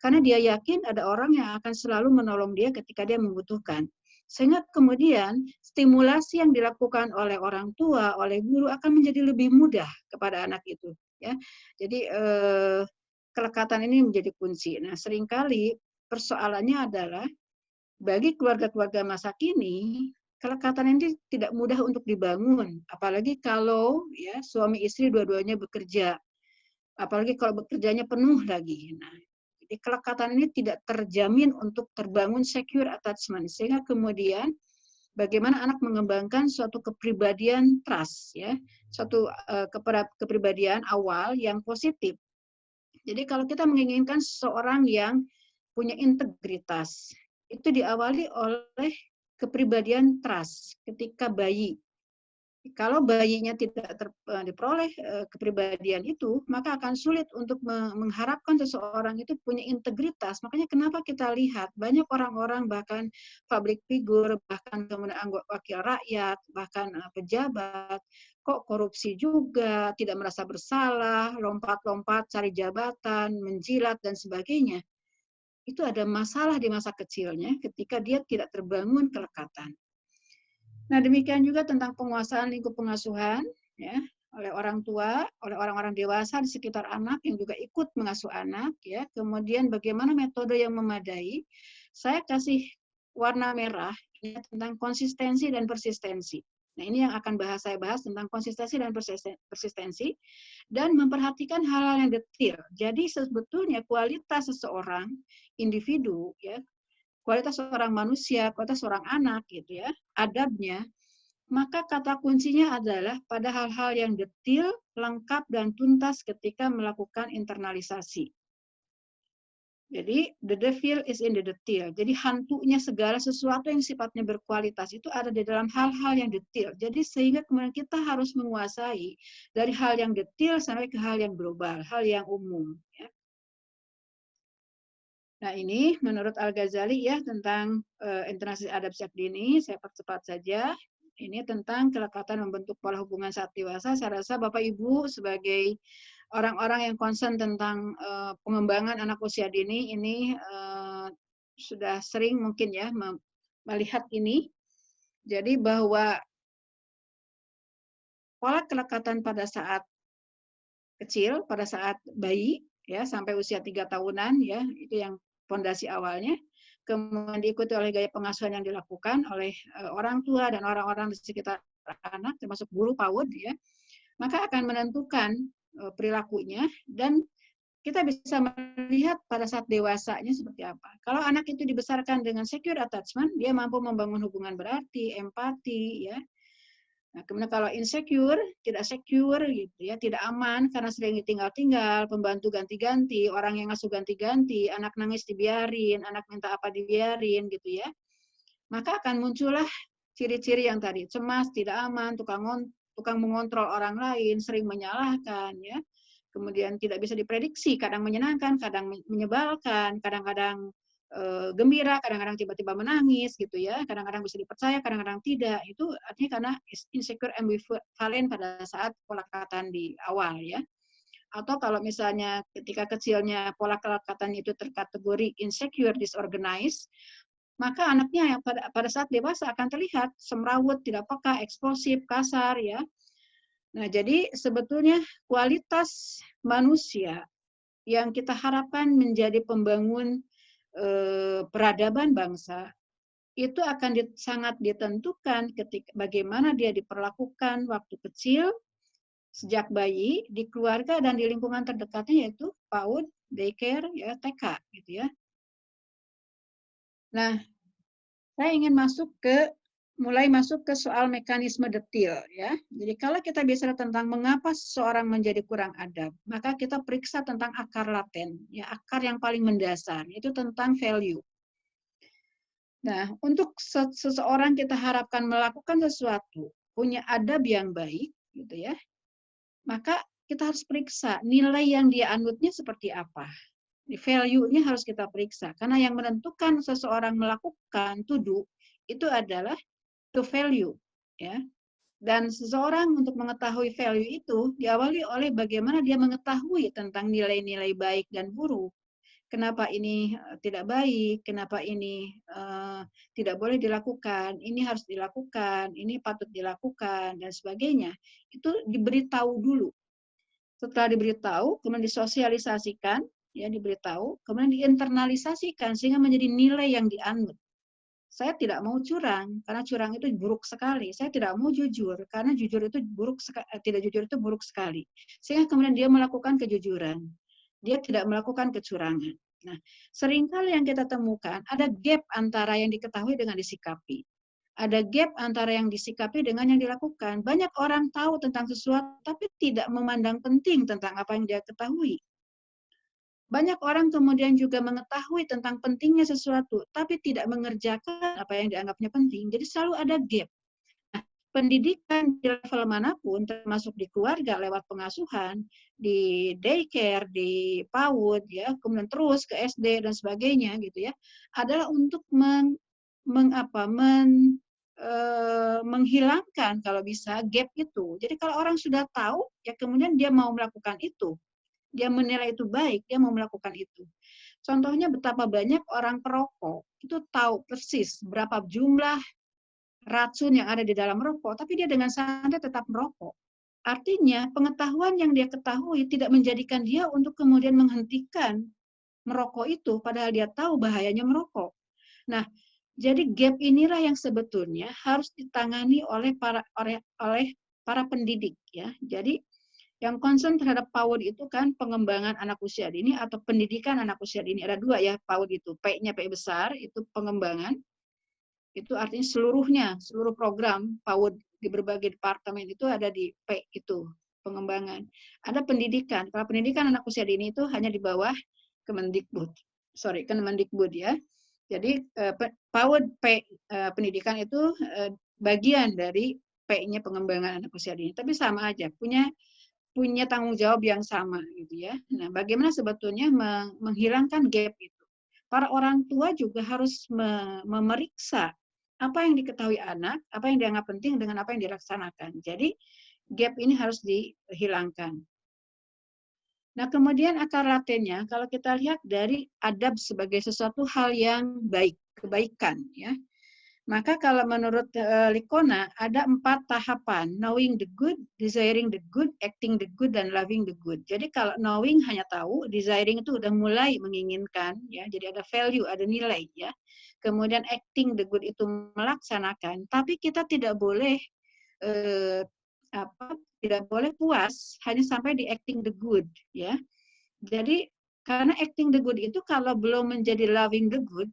Karena dia yakin ada orang yang akan selalu menolong dia ketika dia membutuhkan. Sehingga kemudian stimulasi yang dilakukan oleh orang tua, oleh guru akan menjadi lebih mudah kepada anak itu. Ya, jadi kelekatan ini menjadi kunci. Nah, seringkali persoalannya adalah bagi keluarga-keluarga masa kini, kelekatan ini tidak mudah untuk dibangun, apalagi kalau ya suami istri dua-duanya bekerja, apalagi kalau bekerjanya penuh lagi. Nah, jadi kelekatan ini tidak terjamin untuk terbangun secure attachment, sehingga kemudian bagaimana anak mengembangkan suatu kepribadian trust, ya, suatu kepribadian awal yang positif. Jadi kalau kita menginginkan seseorang yang punya integritas, itu diawali oleh kepribadian trust ketika bayi. Kalau bayinya tidak diperoleh kepribadian itu, maka akan sulit untuk mengharapkan seseorang itu punya integritas. Makanya kenapa kita lihat banyak orang-orang, bahkan public figure, bahkan kemudian anggota wakil rakyat, bahkan pejabat, kok korupsi juga, tidak merasa bersalah, lompat-lompat cari jabatan, menjilat dan sebagainya. Itu ada masalah di masa kecilnya ketika dia tidak terbangun kelekatan. Nah, demikian juga tentang penguasaan lingkup pengasuhan ya oleh orang tua, oleh orang-orang dewasa di sekitar anak yang juga ikut mengasuh anak ya. Kemudian bagaimana metode yang memadai? Saya kasih warna merah ini tentang konsistensi dan persistensi. Nah, ini yang akan saya bahas tentang konsistensi dan persistensi dan memperhatikan hal-hal yang detail. Jadi sebetulnya kualitas seseorang individu ya, kualitas seorang manusia, kualitas seorang anak gitu ya, adabnya, maka kata kuncinya adalah pada hal-hal yang detail, lengkap dan tuntas ketika melakukan internalisasi. Jadi the devil is in the detail. Jadi hantunya segala sesuatu yang sifatnya berkualitas itu ada di dalam hal-hal yang detail. Jadi sehingga kemudian kita harus menguasai dari hal yang detail sampai ke hal yang global, hal yang umum. Ya. Nah, ini menurut Al-Ghazali ya tentang internalisasi adab sejak dini, saya percepat saja. Ini tentang kelekatan membentuk pola hubungan saat dewasa. Saya rasa Bapak Ibu sebagai orang-orang yang concern tentang pengembangan anak usia dini ini sudah sering mungkin ya melihat ini. Jadi bahwa pola kelekatan pada saat kecil, pada saat bayi ya sampai usia 3 tahunan ya, itu yang fondasi awalnya, kemudian diikuti oleh gaya pengasuhan yang dilakukan oleh orang tua dan orang-orang di sekitar anak, termasuk guru PAUD, ya, maka akan menentukan perilakunya dan kita bisa melihat pada saat dewasanya seperti apa. Kalau anak itu dibesarkan dengan secure attachment, dia mampu membangun hubungan berarti, empati, ya. Nah, kemudian kalau insecure, tidak secure gitu ya, tidak aman karena sering ditinggal-tinggal, pembantu ganti-ganti, orang yang ngasuh ganti-ganti, anak nangis dibiarin, anak minta apa dibiarin gitu ya. Maka akan muncullah ciri-ciri yang tadi, cemas, tidak aman, tukang mengontrol orang lain, sering menyalahkan ya. Kemudian tidak bisa diprediksi, kadang menyenangkan, kadang menyebalkan, kadang-kadang gembira, kadang-kadang tiba-tiba menangis gitu ya, kadang-kadang bisa dipercaya, kadang-kadang tidak. Itu artinya karena insecure ambivalent pada saat pola kelekatan di awal ya. Atau kalau misalnya ketika kecilnya pola kelekatan itu terkategori insecure disorganized, maka anaknya yang pada saat dewasa akan terlihat semrawut, tidak peka, eksplosif, kasar ya. Nah, jadi sebetulnya kualitas manusia yang kita harapkan menjadi pembangun peradaban bangsa itu akan sangat ditentukan ketika bagaimana dia diperlakukan waktu kecil, sejak bayi, di keluarga dan di lingkungan terdekatnya yaitu PAUD, daycare, ya TK, gitu ya. Nah, saya ingin masuk ke mulai masuk ke soal mekanisme detil ya. Jadi kalau kita bicara tentang mengapa seseorang menjadi kurang adab, maka kita periksa tentang akar laten, ya akar yang paling mendasar, itu tentang value. Nah, untuk seseorang kita harapkan melakukan sesuatu, punya adab yang baik, gitu ya, maka kita harus periksa nilai yang dia anutnya seperti apa. Value-nya harus kita periksa, karena yang menentukan seseorang melakukan itu adalah to value, ya. Dan seseorang untuk mengetahui value itu diawali oleh bagaimana dia mengetahui tentang nilai-nilai baik dan buruk. Kenapa ini tidak baik, kenapa ini tidak boleh dilakukan, ini harus dilakukan, ini patut dilakukan, dan sebagainya. Itu diberitahu dulu. Setelah diberitahu, kemudian disosialisasikan, ya diberitahu, kemudian diinternalisasikan sehingga menjadi nilai yang dianut. Saya tidak mau curang karena curang itu buruk sekali. Saya tidak mau jujur karena jujur itu buruk tidak jujur itu buruk sekali. Sehingga kemudian dia melakukan kejujuran. Dia tidak melakukan kecurangan. Nah, seringkali yang kita temukan ada gap antara yang diketahui dengan disikapi. Ada gap antara yang disikapi dengan yang dilakukan. Banyak orang tahu tentang sesuatu tapi tidak memandang penting tentang apa yang dia ketahui. Banyak orang kemudian juga mengetahui tentang pentingnya sesuatu, tapi tidak mengerjakan apa yang dianggapnya penting. Jadi selalu ada gap. Nah, pendidikan di level manapun, termasuk di keluarga lewat pengasuhan, di daycare, di PAUD, ya, kemudian terus ke SD dan sebagainya, gitu ya, adalah untuk menghilangkan kalau bisa gap itu. Jadi kalau orang sudah tahu, ya kemudian dia mau melakukan itu. Dia menilai itu baik, dia mau melakukan itu. Contohnya betapa banyak orang perokok itu tahu persis berapa jumlah racun yang ada di dalam rokok, tapi dia dengan santai tetap merokok. Artinya pengetahuan yang dia ketahui tidak menjadikan dia untuk kemudian menghentikan merokok itu, padahal dia tahu bahayanya merokok. Nah, jadi gap inilah yang sebetulnya harus ditangani oleh para pendidik, ya. Jadi yang concern terhadap PAUD itu kan pengembangan anak usia dini atau pendidikan anak usia dini. Ada dua ya PAUD itu. P-nya P besar, itu pengembangan. Itu artinya seluruh program PAUD di berbagai departemen itu ada di P itu, pengembangan. Ada pendidikan. Kalau pendidikan anak usia dini itu hanya di bawah Kemendikbud. Kemendikbud ya. Jadi PAUD P pendidikan itu bagian dari P-nya pengembangan anak usia dini. Tapi sama aja, punya tanggung jawab yang sama gitu ya. Nah, bagaimana sebetulnya menghilangkan gap itu? Para orang tua juga harus memeriksa apa yang diketahui anak, apa yang dianggap penting dengan apa yang dilaksanakan. Jadi gap ini harus dihilangkan. Nah, kemudian akar latennya kalau kita lihat dari adab sebagai sesuatu hal yang baik, kebaikan ya. Maka kalau menurut Licona ada 4 tahapan, knowing the good, desiring the good, acting the good, dan loving the good. Jadi kalau knowing hanya tahu, desiring itu udah mulai menginginkan, ya. Jadi ada value, ada nilai, ya. Kemudian acting the good itu melaksanakan, tapi kita tidak boleh tidak boleh puas hanya sampai di acting the good, ya. Jadi karena acting the good itu kalau belum menjadi loving the good,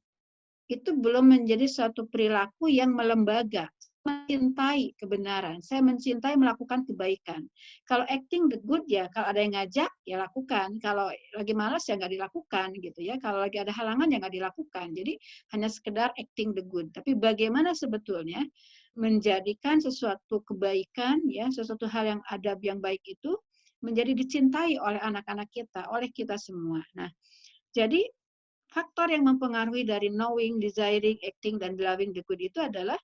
itu belum menjadi suatu perilaku yang melembaga. Mencintai kebenaran, saya mencintai melakukan kebaikan. Kalau acting the good ya, kalau ada yang ngajak ya lakukan. Kalau lagi malas ya nggak dilakukan gitu ya. Kalau lagi ada halangan ya nggak dilakukan. Jadi hanya sekedar acting the good. Tapi bagaimana sebetulnya menjadikan sesuatu kebaikan ya, sesuatu hal yang adab yang baik itu menjadi dicintai oleh anak-anak kita, oleh kita semua. Nah, jadi faktor yang mempengaruhi dari knowing, desiring, acting, dan loving the good itu adalah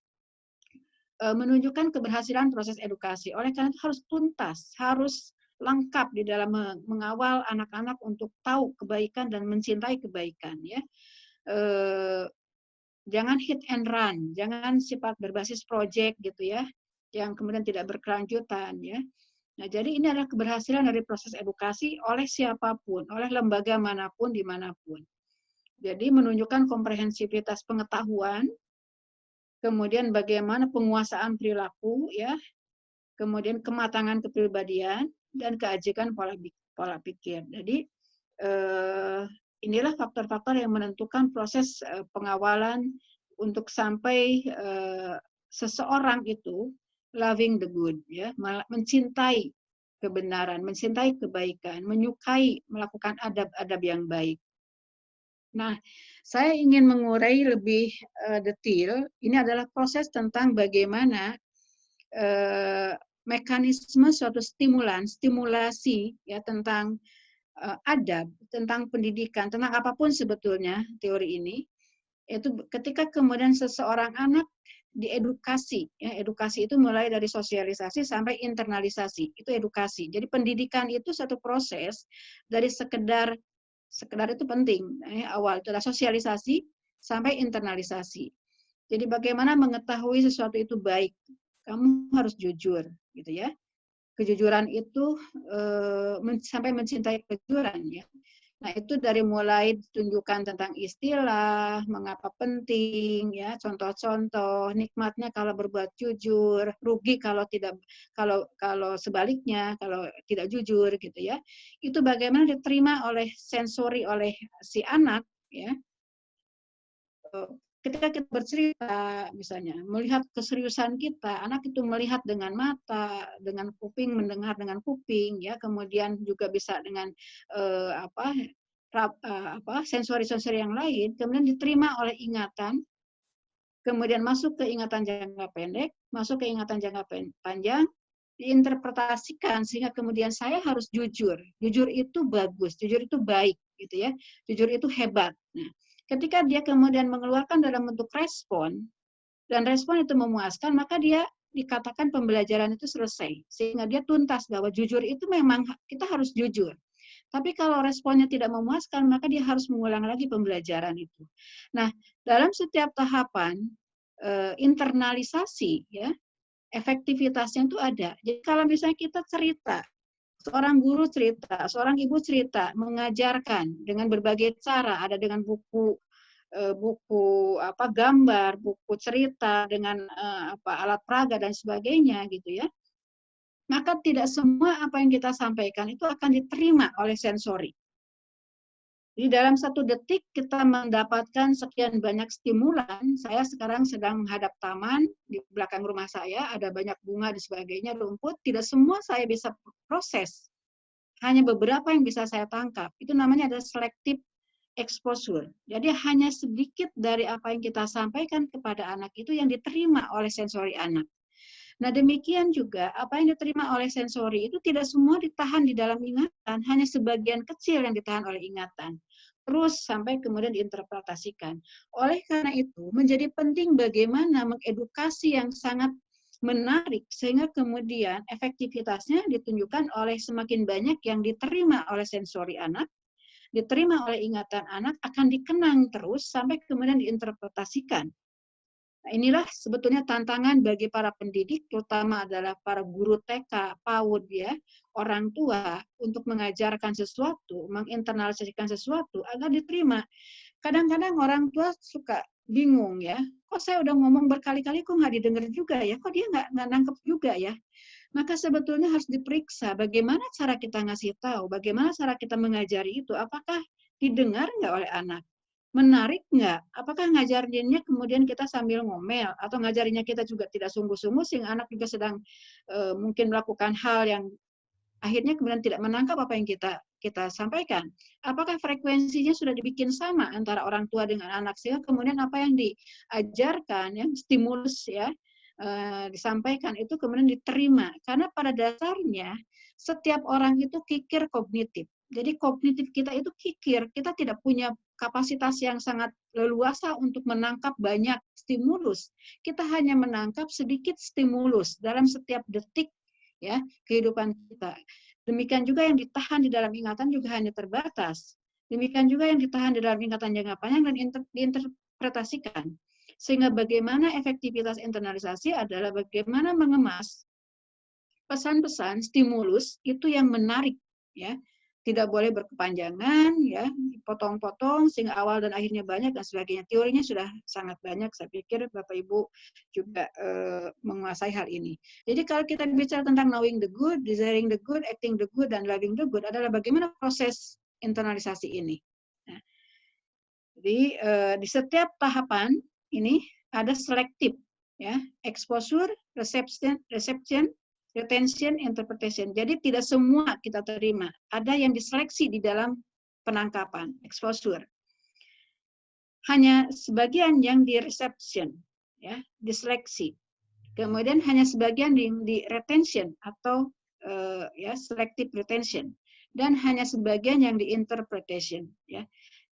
menunjukkan keberhasilan proses edukasi. Oleh karena itu harus tuntas, harus lengkap di dalam mengawal anak-anak untuk tahu kebaikan dan mencintai kebaikan. Ya, jangan hit and run, jangan sifat berbasis project gitu ya, yang kemudian tidak berkelanjutan. Ya. Nah, jadi ini adalah keberhasilan dari proses edukasi oleh siapapun, oleh lembaga manapun, dimanapun. Jadi menunjukkan komprehensivitas pengetahuan, kemudian bagaimana penguasaan perilaku, ya, kemudian kematangan kepribadian dan keajikan pola pikir. Jadi inilah faktor-faktor yang menentukan proses pengawalan untuk sampai seseorang itu loving the good, ya, mencintai kebenaran, mencintai kebaikan, menyukai melakukan adab-adab yang baik. Nah, saya ingin mengurai lebih detail. Ini adalah proses tentang bagaimana mekanisme suatu stimulasi ya tentang adab, tentang pendidikan, tentang apapun sebetulnya teori ini. Itu ketika kemudian seseorang anak diedukasi, ya, edukasi itu mulai dari sosialisasi sampai internalisasi, itu edukasi. Jadi pendidikan itu satu proses dari sekedar itu penting, awal itu adalah sosialisasi sampai internalisasi. Jadi bagaimana mengetahui sesuatu itu baik, kamu harus jujur, gitu ya. Kejujuran itu sampai mencintai kejujuran, ya. Nah, itu dari mulai tunjukkan tentang istilah, mengapa penting, ya, contoh-contoh, nikmatnya kalau berbuat jujur, rugi kalau tidak, kalau sebaliknya, kalau tidak jujur, gitu ya. Itu bagaimana diterima oleh sensori oleh si anak, ya. Ketika kita bercerita, misalnya, melihat keseriusan kita, anak itu melihat dengan mata, dengan kuping, mendengar dengan kuping, ya, kemudian juga bisa dengan sensori-sensori yang lain, kemudian diterima oleh ingatan, kemudian masuk ke ingatan jangka pendek, masuk ke ingatan jangka panjang, diinterpretasikan sehingga kemudian saya harus jujur. Jujur itu bagus, jujur itu baik, gitu ya. Jujur itu hebat. Nah, ketika dia kemudian mengeluarkan dalam bentuk respon, dan respon itu memuaskan, maka dia dikatakan pembelajaran itu selesai. Sehingga dia tuntas bahwa jujur itu memang kita harus jujur. Tapi kalau responnya tidak memuaskan, maka dia harus mengulang lagi pembelajaran itu. Nah, dalam setiap tahapan internalisasi, ya, efektivitasnya itu ada. Jadi kalau misalnya kita cerita, seorang guru cerita, seorang ibu cerita, mengajarkan dengan berbagai cara, ada dengan buku gambar, buku cerita dengan alat peraga dan sebagainya, gitu ya. Maka tidak semua apa yang kita sampaikan itu akan diterima oleh sensori. Di dalam 1 detik kita mendapatkan sekian banyak stimulan. Saya sekarang sedang menghadap taman di belakang rumah saya, ada banyak bunga dan sebagainya, rumput. Tidak semua saya bisa proses. Hanya beberapa yang bisa saya tangkap. Itu namanya ada selective exposure. Jadi hanya sedikit dari apa yang kita sampaikan kepada anak itu yang diterima oleh sensori anak. Nah, demikian juga apa yang diterima oleh sensori itu tidak semua ditahan di dalam ingatan, hanya sebagian kecil yang ditahan oleh ingatan. Terus sampai kemudian diinterpretasikan. Oleh karena itu, menjadi penting bagaimana mengedukasi yang sangat menarik, sehingga kemudian efektivitasnya ditunjukkan oleh semakin banyak yang diterima oleh sensori anak, diterima oleh ingatan anak, akan dikenang terus sampai kemudian diinterpretasikan. Nah, inilah sebetulnya tantangan bagi para pendidik, terutama adalah para guru TK, PAUD, ya, orang tua, untuk mengajarkan sesuatu, menginternalisasikan sesuatu agar diterima. Kadang-kadang orang tua suka bingung, ya, kok saya udah ngomong berkali-kali kok nggak didengar juga ya, kok dia nggak nangkep juga ya. Maka sebetulnya harus diperiksa bagaimana cara kita ngasih tahu, bagaimana cara kita mengajari itu, apakah didengar nggak oleh anak. Menarik nggak? Apakah ngajarinnya kemudian kita sambil ngomel, atau ngajarinya kita juga tidak sungguh-sungguh sehingga anak juga sedang mungkin melakukan hal yang akhirnya kemudian tidak menangkap apa yang kita sampaikan. Apakah frekuensinya sudah dibikin sama antara orang tua dengan anak sehingga kemudian apa yang diajarkan, ya, stimulus, ya, disampaikan itu kemudian diterima. Karena pada dasarnya setiap orang itu kikir kognitif. Jadi kognitif kita itu kikir, kita tidak punya kapasitas yang sangat leluasa untuk menangkap banyak stimulus. Kita hanya menangkap sedikit stimulus dalam setiap detik, ya, kehidupan kita. Demikian juga yang ditahan di dalam ingatan juga hanya terbatas. Demikian juga yang ditahan di dalam ingatan jangka panjang dan diinterpretasikan. Sehingga bagaimana efektivitas internalisasi adalah bagaimana mengemas pesan-pesan stimulus itu yang menarik, ya. Tidak boleh berkepanjangan, ya, potong-potong sehingga awal dan akhirnya banyak dan sebagainya. Teorinya sudah sangat banyak, saya pikir Bapak Ibu juga menguasai hal ini. Jadi kalau kita bicara tentang knowing the good, desiring the good, acting the good, dan loving the good adalah bagaimana proses internalisasi ini. Nah, jadi di setiap tahapan ini ada selektif. ya, exposure, reception, retention, interpretation. Jadi tidak semua kita terima. Ada yang diseleksi di dalam penangkapan, exposure. Hanya sebagian yang di reception, ya, diseleksi. Kemudian hanya sebagian di retention atau ya selective retention, dan hanya sebagian yang di interpretation, ya.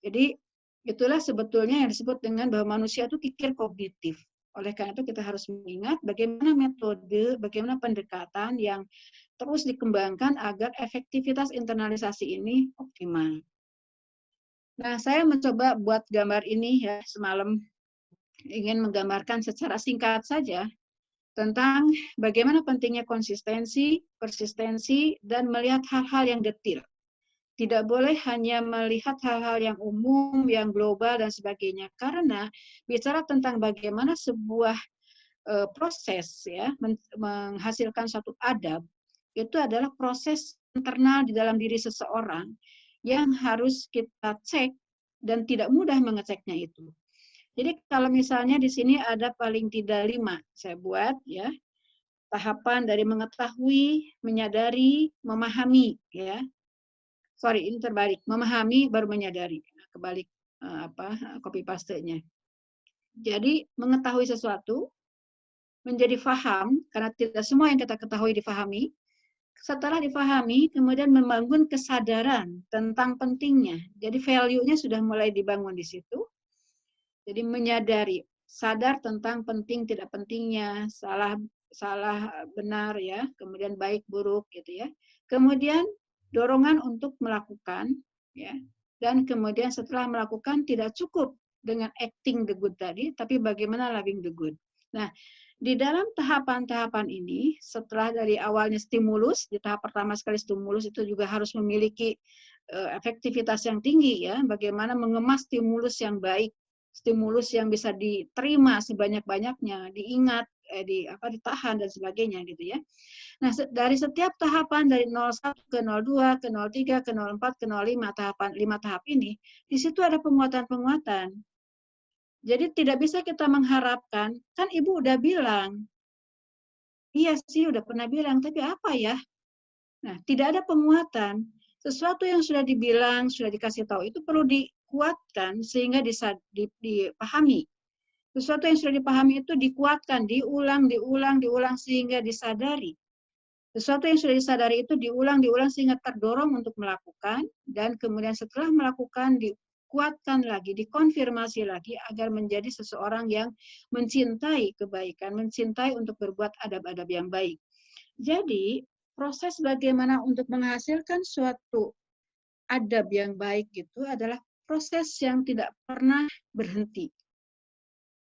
Jadi itulah sebetulnya yang disebut dengan bahwa manusia itu pikir kognitif. Oleh karena itu kita harus mengingat bagaimana metode, bagaimana pendekatan yang terus dikembangkan agar efektivitas internalisasi ini optimal. Nah, saya mencoba buat gambar ini ya semalam, ingin menggambarkan secara singkat saja tentang bagaimana pentingnya konsistensi, persistensi, dan melihat hal-hal yang detail. Tidak boleh hanya melihat hal-hal yang umum, yang global, dan sebagainya. Karena bicara tentang bagaimana sebuah proses ya menghasilkan suatu adab, itu adalah proses internal di dalam diri seseorang yang harus kita cek dan tidak mudah mengeceknya itu. Jadi kalau misalnya di sini ada paling tidak 5, saya buat ya, tahapan dari mengetahui, menyadari, memahami ya. Sorry, ini terbalik. Memahami baru menyadari. Kebalik copy paste-nya. Jadi mengetahui sesuatu, menjadi faham, karena tidak semua yang kita ketahui difahami. Setelah difahami, kemudian membangun kesadaran tentang pentingnya. Jadi value-nya sudah mulai dibangun di situ. Jadi menyadari, sadar tentang penting tidak pentingnya, salah benar ya, kemudian baik buruk gitu ya. Kemudian dorongan untuk melakukan ya. Dan kemudian setelah melakukan tidak cukup dengan acting the good tadi, tapi bagaimana loving the good. Nah, di dalam tahapan-tahapan ini, setelah dari awalnya stimulus, di tahap pertama sekali stimulus itu juga harus memiliki efektivitas yang tinggi ya, bagaimana mengemas stimulus yang baik, stimulus yang bisa diterima sebanyak-banyaknya, diingat, ditahan dan sebagainya gitu ya. Nah, dari setiap tahapan dari 01 ke 02 ke 03 ke 04 ke 05 tahapan 5 tahap ini, di situ ada penguatan-penguatan. Jadi tidak bisa kita mengharapkan, kan Ibu udah bilang. Iya sih udah pernah bilang, tapi apa ya? Nah, tidak ada penguatan. Sesuatu yang sudah dibilang, sudah dikasih tahu itu perlu dikuatkan sehingga dipahami. Sesuatu yang sudah dipahami itu dikuatkan, diulang sehingga disadari. Sesuatu yang sudah disadari itu diulang sehingga terdorong untuk melakukan, dan kemudian setelah melakukan dikuatkan lagi, dikonfirmasi lagi agar menjadi seseorang yang mencintai kebaikan, mencintai untuk berbuat adab-adab yang baik. Jadi, proses bagaimana untuk menghasilkan suatu adab yang baik itu adalah proses yang tidak pernah berhenti.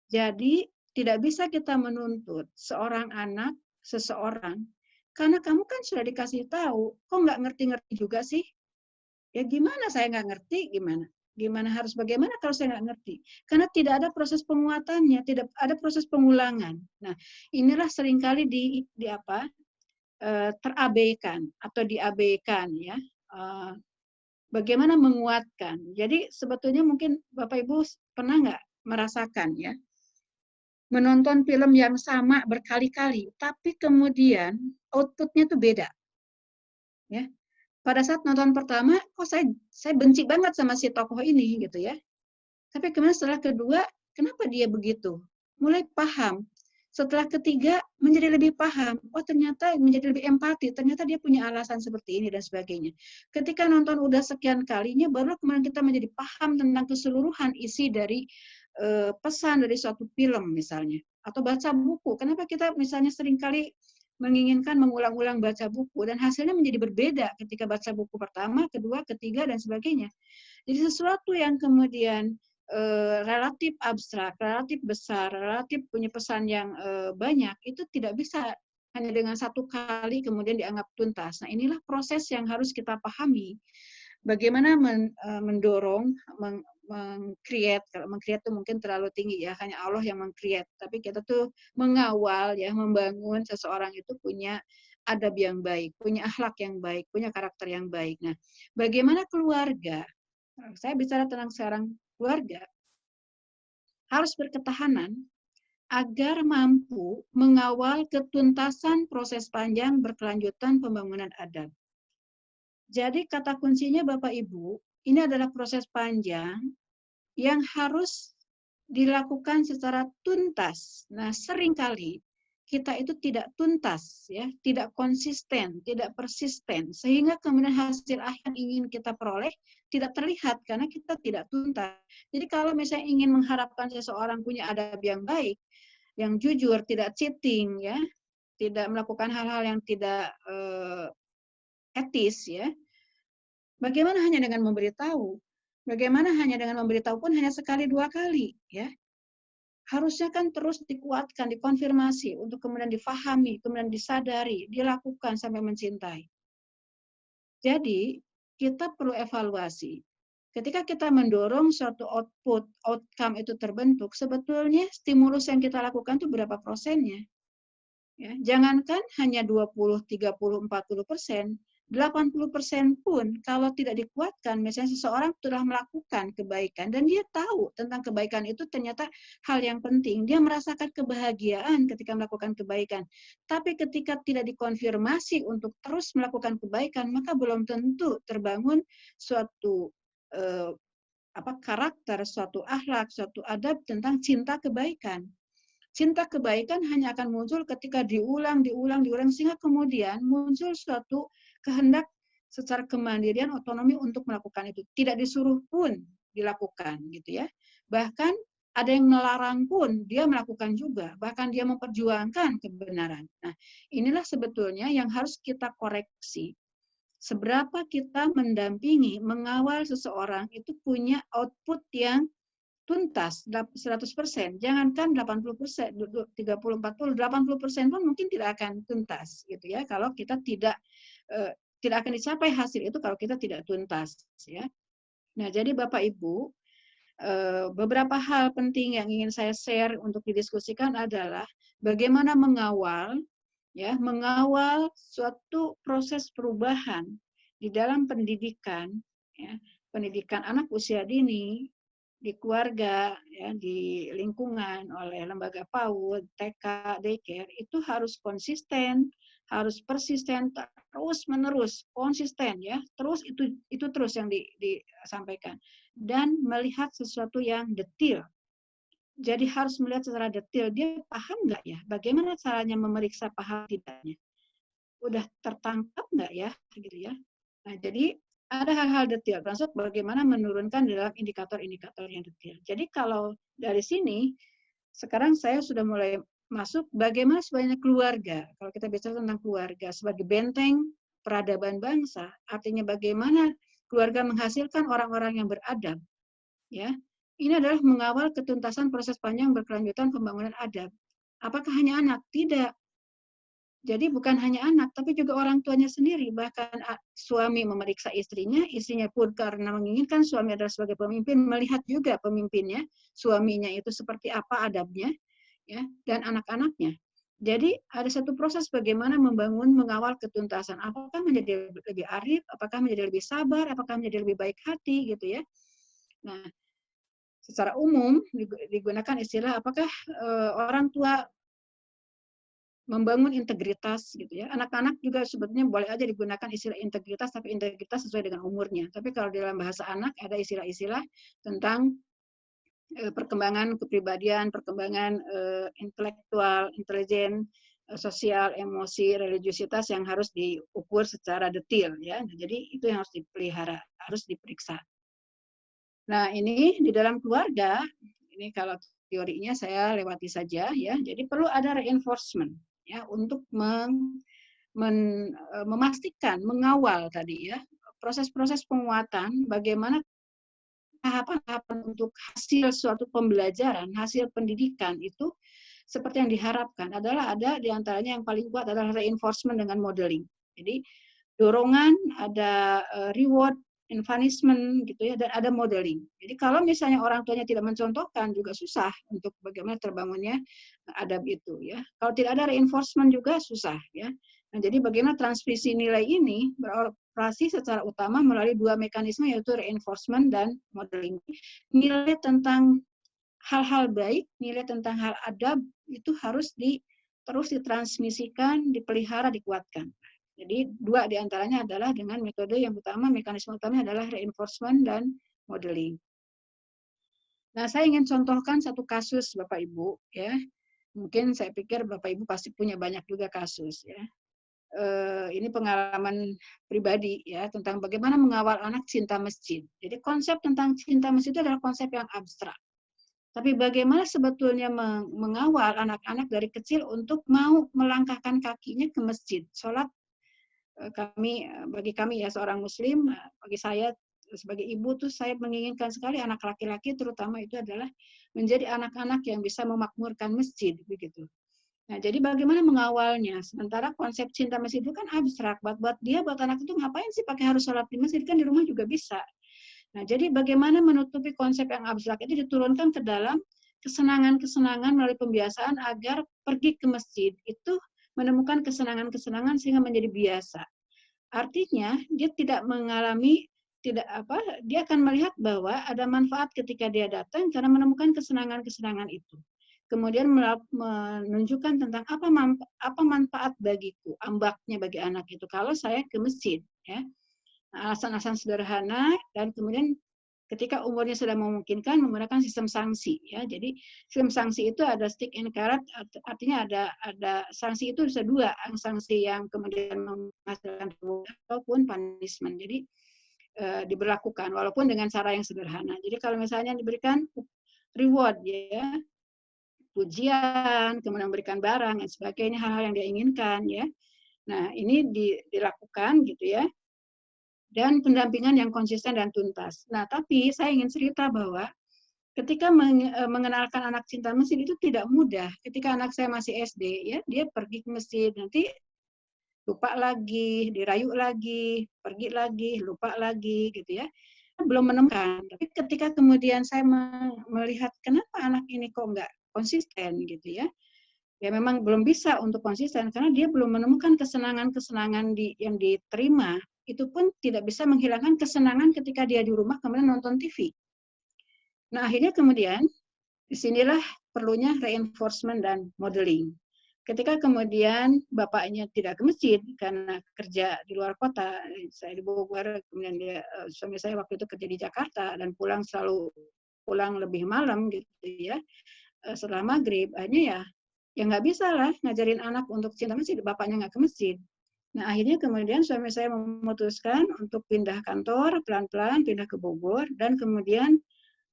Jadi, tidak bisa kita menuntut seorang anak, seseorang, karena kamu kan sudah dikasih tahu, kok nggak ngerti-ngerti juga sih? Ya gimana saya nggak ngerti, gimana? Bagaimana kalau saya nggak ngerti? Karena tidak ada proses penguatannya, tidak ada proses pengulangan. Nah, inilah seringkali terabaikan atau diabaikan ya. Bagaimana menguatkan? Jadi sebetulnya mungkin Bapak Ibu pernah nggak merasakan ya, menonton film yang sama berkali-kali, tapi kemudian outputnya tuh beda. Ya, pada saat nonton pertama, kok saya benci banget sama si tokoh ini gitu ya. Tapi kemudian setelah kedua, kenapa dia begitu? Mulai paham. Setelah ketiga menjadi lebih paham. Oh ternyata menjadi lebih empati. Ternyata dia punya alasan seperti ini dan sebagainya. Ketika nonton udah sekian kalinya, baru kemudian kita menjadi paham tentang keseluruhan isi dari pesan dari suatu film misalnya. Atau baca buku. Kenapa kita misalnya seringkali menginginkan mengulang-ulang baca buku dan hasilnya menjadi berbeda ketika baca buku pertama, kedua, ketiga dan sebagainya. Jadi sesuatu yang kemudian relatif abstrak, relatif besar, relatif punya pesan yang banyak, itu tidak bisa hanya dengan satu kali kemudian dianggap tuntas. Nah, inilah proses yang harus kita pahami. Bagaimana mendorong, meng-create, kalau meng-create itu mungkin terlalu tinggi ya, hanya Allah yang meng-create. Tapi kita tuh mengawal ya, membangun seseorang itu punya adab yang baik, punya akhlak yang baik, punya karakter yang baik. Nah, bagaimana keluarga? Saya bicara tentang sekarang keluarga harus berketahanan agar mampu mengawal ketuntasan proses panjang berkelanjutan pembangunan adab. Jadi kata kuncinya Bapak Ibu, ini adalah proses panjang yang harus dilakukan secara tuntas. Nah, seringkali kita itu tidak tuntas, ya, tidak konsisten, tidak persisten, sehingga kemudian hasil akhir yang ingin kita peroleh tidak terlihat karena kita tidak tuntas. Jadi kalau misalnya ingin mengharapkan seseorang punya adab yang baik, yang jujur, tidak cheating, ya, tidak melakukan hal-hal yang tidak etis, ya. Bagaimana hanya dengan memberitahu? Bagaimana hanya dengan memberitahu pun hanya sekali dua kali, ya? Harusnya kan terus dikuatkan, dikonfirmasi untuk kemudian difahami, kemudian disadari, dilakukan sampai mencintai. Jadi kita perlu evaluasi. Ketika kita mendorong suatu output, outcome itu terbentuk, sebetulnya stimulus yang kita lakukan itu berapa persennya? Ya, jangankan hanya 20, 30, 40%, 80% pun kalau tidak dikuatkan, misalnya seseorang telah melakukan kebaikan dan dia tahu tentang kebaikan itu ternyata hal yang penting, dia merasakan kebahagiaan ketika melakukan kebaikan. Tapi ketika tidak dikonfirmasi untuk terus melakukan kebaikan, maka belum tentu terbangun suatu karakter, suatu akhlak, suatu adab tentang cinta kebaikan. Cinta kebaikan hanya akan muncul ketika diulang, sehingga kemudian muncul suatu kehendak secara kemandirian, otonomi untuk melakukan itu. Tidak disuruh pun dilakukan, gitu ya. Bahkan ada yang melarang pun dia melakukan juga, bahkan dia memperjuangkan kebenaran. Nah, inilah sebetulnya yang harus kita koreksi. Seberapa kita mendampingi, mengawal seseorang itu punya output yang tuntas 100%, jangankan 80%, 30, 40, 80% pun mungkin tidak akan tuntas gitu ya kalau kita tidak akan dicapai hasil itu kalau kita tidak tuntas ya. Nah, jadi Bapak Ibu, beberapa hal penting yang ingin saya share untuk didiskusikan adalah bagaimana mengawal suatu proses perubahan di dalam pendidikan ya, pendidikan anak usia dini, di keluarga, ya, di lingkungan, oleh lembaga PAUD, TK, daycare, itu harus konsisten, harus persisten, terus menerus, konsisten, ya, terus itu terus yang disampaikan, dan melihat sesuatu yang detail. Jadi harus melihat secara detail, dia paham nggak ya, bagaimana caranya memeriksa paham tidaknya, udah tertangkap nggak ya, gitu ya. Nah, jadi ada hal-hal detail, termasuk bagaimana menurunkan dalam indikator-indikator yang detail. Jadi kalau dari sini, sekarang saya sudah mulai masuk bagaimana sebenarnya keluarga. Kalau kita bicara tentang keluarga sebagai benteng peradaban bangsa, artinya bagaimana keluarga menghasilkan orang-orang yang beradab. Ya, ini adalah mengawal ketuntasan proses panjang berkelanjutan pembangunan adab. Apakah hanya anak? Tidak. Jadi bukan hanya anak, tapi juga orang tuanya sendiri. Bahkan suami memeriksa istrinya, istrinya pun karena menginginkan suami adalah sebagai pemimpin, melihat juga pemimpinnya, suaminya itu seperti apa adabnya, ya, dan anak-anaknya. Jadi ada satu proses bagaimana membangun, mengawal ketuntasan. Apakah menjadi lebih arif, apakah menjadi lebih sabar, apakah menjadi lebih baik hati, gitu ya. Nah, secara umum digunakan istilah apakah orang tua membangun integritas gitu ya. Anak-anak juga sebetulnya boleh aja digunakan istilah integritas, tapi integritas sesuai dengan umurnya. Tapi kalau dalam bahasa anak ada istilah-istilah tentang perkembangan kepribadian, perkembangan intelektual, intelijen, sosial, emosi, religiusitas yang harus diukur secara detail ya. Nah, jadi itu yang harus dipelihara, harus diperiksa. Nah, ini di dalam keluarga, ini kalau teorinya saya lewati saja ya. Jadi perlu ada reinforcement ya untuk memastikan, mengawal tadi ya proses-proses penguatan, bagaimana tahapan-tahapan untuk hasil suatu pembelajaran, hasil pendidikan itu seperti yang diharapkan adalah ada diantaranya yang paling kuat adalah reinforcement dengan modeling. Jadi dorongan, ada reward, punishment gitu ya, dan ada modeling. Jadi kalau misalnya orang tuanya tidak mencontohkan juga susah untuk bagaimana terbangunnya adab itu ya. Kalau tidak ada reinforcement juga susah ya. Nah, jadi bagaimana transmisi nilai ini beroperasi secara utama melalui dua mekanisme yaitu reinforcement dan modeling. Nilai tentang hal-hal baik, nilai tentang hal adab itu harus terus ditransmisikan, dipelihara, dikuatkan. Jadi dua diantaranya adalah dengan metode yang utama, mekanisme utamanya adalah reinforcement dan modeling. Nah, saya ingin contohkan satu kasus Bapak Ibu, ya. Mungkin saya pikir Bapak Ibu pasti punya banyak juga kasus, ya. Ini pengalaman pribadi, ya, tentang bagaimana mengawal anak cinta masjid. Jadi konsep tentang cinta masjid itu adalah konsep yang abstrak. Tapi bagaimana sebetulnya mengawal anak-anak dari kecil untuk mau melangkahkan kakinya ke masjid, sholat. Bagi kami ya seorang Muslim, bagi saya sebagai ibu tuh saya menginginkan sekali anak laki-laki terutama itu adalah menjadi anak-anak yang bisa memakmurkan masjid begitu. Nah, jadi bagaimana mengawalnya? Sementara konsep cinta masjid itu kan abstrak. Buat anak itu ngapain sih pakai harus sholat di masjid? Kan di rumah juga bisa. Nah, jadi bagaimana menutupi konsep yang abstrak itu diturunkan ke dalam kesenangan-kesenangan melalui pembiasaan agar pergi ke masjid itu menemukan kesenangan-kesenangan sehingga menjadi biasa. Artinya dia tidak mengalami dia akan melihat bahwa ada manfaat ketika dia datang karena menemukan kesenangan-kesenangan itu. Kemudian menunjukkan tentang apa manfaat bagiku, ambaknya bagi anak itu kalau saya ke masjid, ya. Alasan-alasan sederhana dan kemudian ketika umurnya sudah memungkinkan menggunakan sistem sanksi, ya. Jadi sistem sanksi itu ada stick and carrot, artinya ada sanksi itu bisa dua, sanksi yang kemudian menghasilkan reward ataupun punishment. Jadi diberlakukan walaupun dengan cara yang sederhana. Jadi kalau misalnya diberikan reward, ya, pujian, kemudian memberikan barang dan sebagainya, hal-hal yang dia inginkan, ya. Nah, ini dilakukan gitu, ya. Dan pendampingan yang konsisten dan tuntas. Nah, tapi saya ingin cerita bahwa ketika mengenalkan anak cinta masjid itu tidak mudah. Ketika anak saya masih SD, ya, dia pergi ke masjid, nanti lupa lagi, dirayu lagi, pergi lagi, lupa lagi, gitu, ya. Belum menemukan. Tapi ketika kemudian saya melihat kenapa anak ini kok nggak konsisten, gitu, ya. Ya memang belum bisa untuk konsisten karena dia belum menemukan kesenangan-kesenangan yang diterima. Itu pun tidak bisa menghilangkan kesenangan ketika dia di rumah kemudian nonton TV. Nah, akhirnya kemudian disinilah perlunya reinforcement dan modeling. Ketika kemudian bapaknya tidak ke masjid karena kerja di luar kota, saya di Bogor, kemudian suami saya waktu itu kerja di Jakarta dan selalu pulang lebih malam gitu, ya, setelah maghrib, akhirnya ya nggak bisa lah ngajarin anak untuk cinta masjid, bapaknya nggak ke masjid. Nah, akhirnya kemudian suami saya memutuskan untuk pindah kantor, pelan-pelan pindah ke Bogor, dan kemudian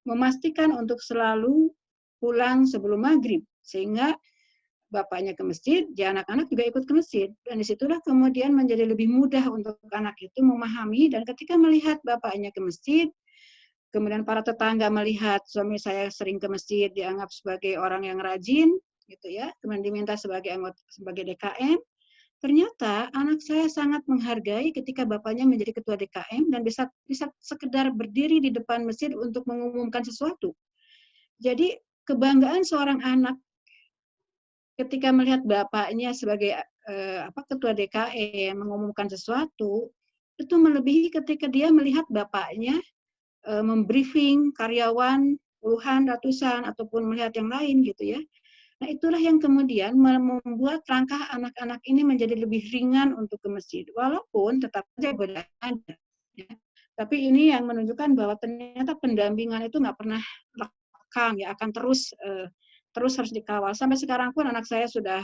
memastikan untuk selalu pulang sebelum maghrib, sehingga bapaknya ke masjid, ya anak-anak juga ikut ke masjid. Dan disitulah kemudian menjadi lebih mudah untuk anak itu memahami, dan ketika melihat bapaknya ke masjid, kemudian para tetangga melihat suami saya sering ke masjid, dianggap sebagai orang yang rajin, gitu, ya. Kemudian diminta sebagai DKM. Ternyata anak saya sangat menghargai ketika bapaknya menjadi ketua DKM dan bisa sekedar berdiri di depan masjid untuk mengumumkan sesuatu. Jadi kebanggaan seorang anak ketika melihat bapaknya sebagai ketua DKM mengumumkan sesuatu itu melebihi ketika dia melihat bapaknya membriefing karyawan puluhan, ratusan, ataupun melihat yang lain gitu, ya. Nah, itulah yang kemudian membuat langkah anak-anak ini menjadi lebih ringan untuk ke masjid. Walaupun tetap saja godaan ada. Ya. Tapi ini yang menunjukkan bahwa ternyata pendampingan itu nggak pernah lekang, ya, akan terus harus dikawal. Sampai sekarang pun anak saya sudah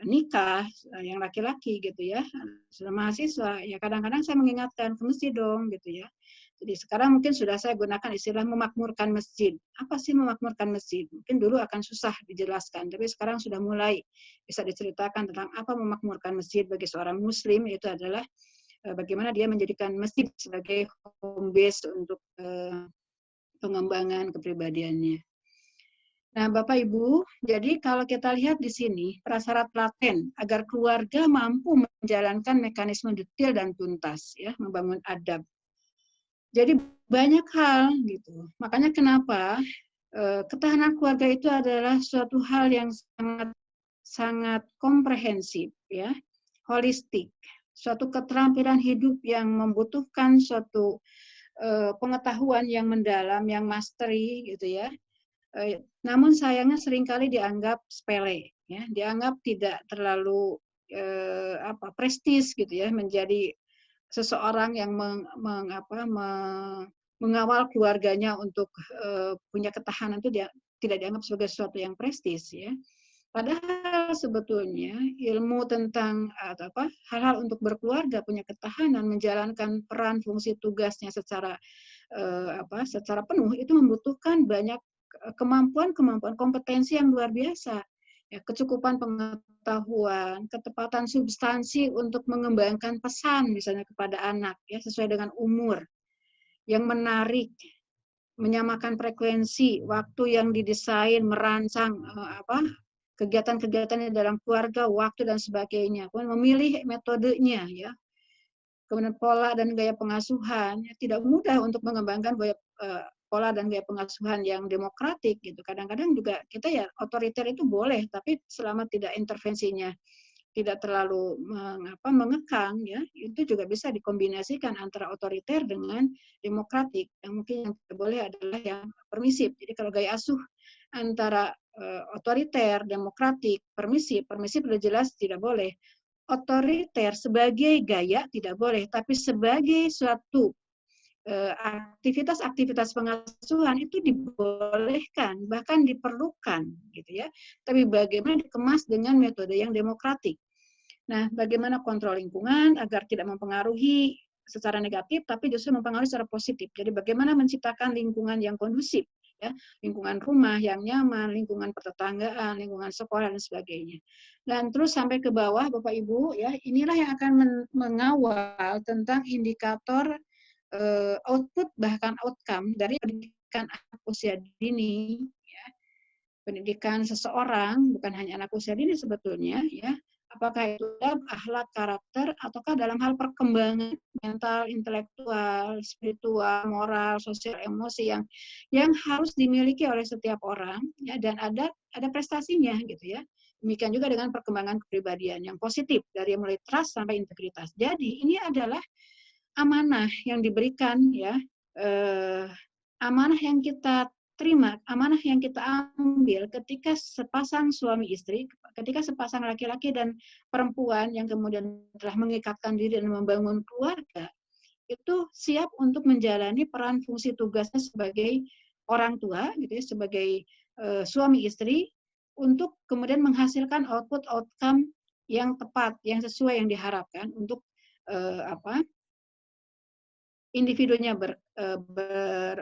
nikah, yang laki-laki gitu, ya, sudah mahasiswa, ya kadang-kadang saya mengingatkan ke masjid dong gitu, ya. Jadi sekarang mungkin sudah saya gunakan istilah memakmurkan masjid. Apa sih memakmurkan masjid? Mungkin dulu akan susah dijelaskan, tapi sekarang sudah mulai bisa diceritakan tentang apa memakmurkan masjid bagi seorang muslim, yaitu adalah bagaimana dia menjadikan masjid sebagai home base untuk pengembangan kepribadiannya. Nah, Bapak Ibu, jadi kalau kita lihat di sini, prasyarat laten agar keluarga mampu menjalankan mekanisme detail dan tuntas, ya, membangun adab. Jadi banyak hal gitu. Makanya kenapa ketahanan keluarga itu adalah suatu hal yang sangat komprehensif, ya, holistik, suatu keterampilan hidup yang membutuhkan suatu pengetahuan yang mendalam, yang mastery gitu, ya. namun sayangnya seringkali dianggap sepele, ya, dianggap tidak terlalu prestis gitu ya, menjadi seseorang yang mengawal keluarganya untuk punya ketahanan itu tidak dianggap sebagai sesuatu yang prestis ya. Padahal sebetulnya ilmu tentang hal-hal untuk berkeluarga, punya ketahanan, menjalankan peran fungsi tugasnya secara secara penuh itu membutuhkan banyak kemampuan kompetensi yang luar biasa. Ya, kecukupan pengetahuan, ketepatan substansi untuk mengembangkan pesan misalnya kepada anak ya sesuai dengan umur, yang menarik, menyamakan frekuensi, waktu yang didesain, merancang kegiatan-kegiatan dalam keluarga, waktu dan sebagainya. Kemudian memilih metodenya ya. Kemudian pola dan gaya pengasuhan, ya, tidak mudah untuk mengembangkan pola dan gaya pengasuhan yang demokratik gitu. Kadang-kadang juga kita ya otoriter itu boleh, tapi selama tidak intervensinya tidak terlalu mengekang ya, itu juga bisa dikombinasikan antara otoriter dengan demokratik. Yang mungkin yang tidak boleh adalah yang permisif. Jadi kalau gaya asuh antara otoriter, demokratik, permisif sudah jelas tidak boleh. Otoriter sebagai gaya tidak boleh, tapi sebagai suatu aktivitas-aktivitas pengasuhan itu dibolehkan, bahkan diperlukan, gitu ya. Tapi bagaimana dikemas dengan metode yang demokratik. Nah, bagaimana kontrol lingkungan agar tidak mempengaruhi secara negatif, tapi justru mempengaruhi secara positif. Jadi bagaimana menciptakan lingkungan yang kondusif, ya, lingkungan rumah yang nyaman, lingkungan pertetanggaan, lingkungan sekolah dan sebagainya. Dan terus sampai ke bawah, Bapak Ibu, ya, inilah yang akan mengawal tentang indikator output bahkan outcome dari pendidikan anak usia dini, ya. Pendidikan seseorang bukan hanya anak usia dini sebetulnya, ya. Apakah itu akhlak, karakter, ataukah dalam hal perkembangan mental, intelektual, spiritual, moral, sosial, emosi yang harus dimiliki oleh setiap orang, ya, dan ada prestasinya gitu ya. Demikian juga dengan perkembangan kepribadian yang positif dari mulai trust sampai integritas. Jadi ini adalah amanah yang diberikan ya, amanah yang kita terima, amanah yang kita ambil ketika sepasang suami istri, ketika sepasang laki-laki dan perempuan yang kemudian telah mengikatkan diri dan membangun keluarga, itu siap untuk menjalani peran fungsi tugasnya sebagai orang tua, gitu ya, sebagai suami istri, untuk kemudian menghasilkan output outcome yang tepat, yang sesuai yang diharapkan untuk individunya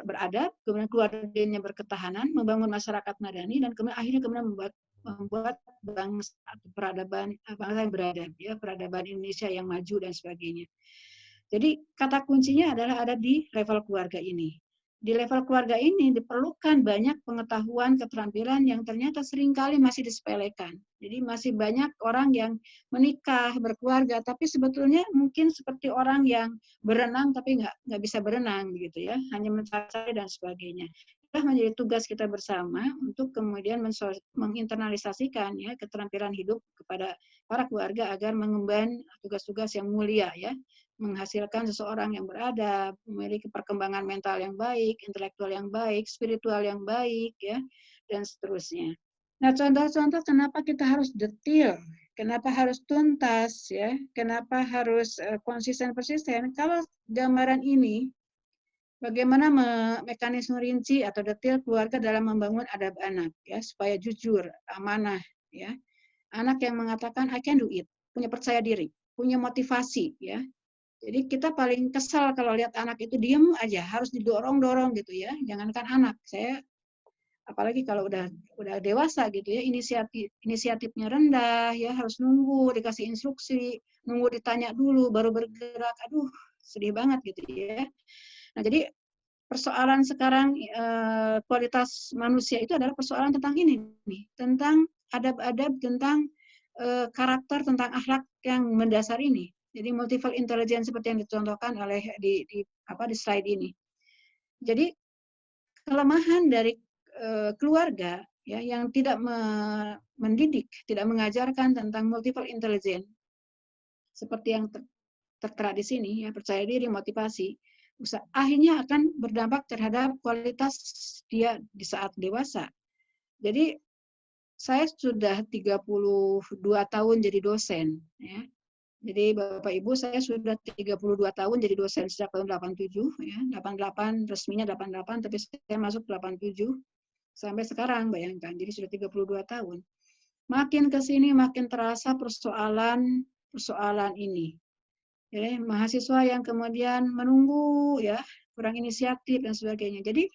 beradab, kemudian keluarganya berketahanan, membangun masyarakat madani, dan kemudian akhirnya membuat bangsa yang beradab, ya, peradaban Indonesia yang maju dan sebagainya. Jadi kata kuncinya adalah ada di level keluarga ini. Di level keluarga ini diperlukan banyak pengetahuan, keterampilan yang ternyata seringkali masih disepelekan. Jadi masih banyak orang yang menikah, berkeluarga, tapi sebetulnya mungkin seperti orang yang berenang tapi nggak bisa berenang gitu ya, hanya mencari dan sebagainya. Itu menjadi tugas kita bersama untuk kemudian menginternalisasikan ya keterampilan hidup kepada para keluarga agar mengemban tugas-tugas yang mulia ya, menghasilkan seseorang yang beradab, memiliki perkembangan mental yang baik, intelektual yang baik, spiritual yang baik, ya, dan seterusnya. Nah, contoh-contoh kenapa kita harus detail, kenapa harus tuntas, ya, kenapa harus konsisten persisten. Kalau gambaran ini, bagaimana mekanisme rinci atau detail keluarga dalam membangun adab anak, ya, supaya jujur, amanah, ya. Anak yang mengatakan I can do it, punya percaya diri, punya motivasi, ya. Jadi kita paling kesal kalau lihat anak itu diem aja, harus didorong-dorong gitu ya. Jangankan anak, saya apalagi kalau udah dewasa gitu ya, inisiatifnya rendah ya, harus nunggu dikasih instruksi, nunggu ditanya dulu baru bergerak. Aduh, sedih banget gitu ya. Nah, jadi persoalan sekarang kualitas manusia itu adalah persoalan tentang ini nih, tentang adab-adab, tentang karakter, tentang akhlak yang mendasar ini. Jadi multiple intelligence seperti yang dicontohkan oleh di slide ini. Jadi kelemahan dari keluarga ya yang tidak mendidik, tidak mengajarkan tentang multiple intelligence seperti yang tertera di sini ya, percaya diri, motivasi, akhirnya akan berdampak terhadap kualitas dia di saat dewasa. Jadi saya sudah 32 tahun jadi dosen, ya. Jadi Bapak Ibu, saya sudah 32 tahun jadi dosen sejak tahun 87, ya. 88, resminya 88, tapi saya masuk 87 sampai sekarang, bayangkan. Jadi sudah 32 tahun. Makin ke sini makin terasa persoalan ini. Jadi mahasiswa yang kemudian menunggu, ya, kurang inisiatif dan sebagainya. Jadi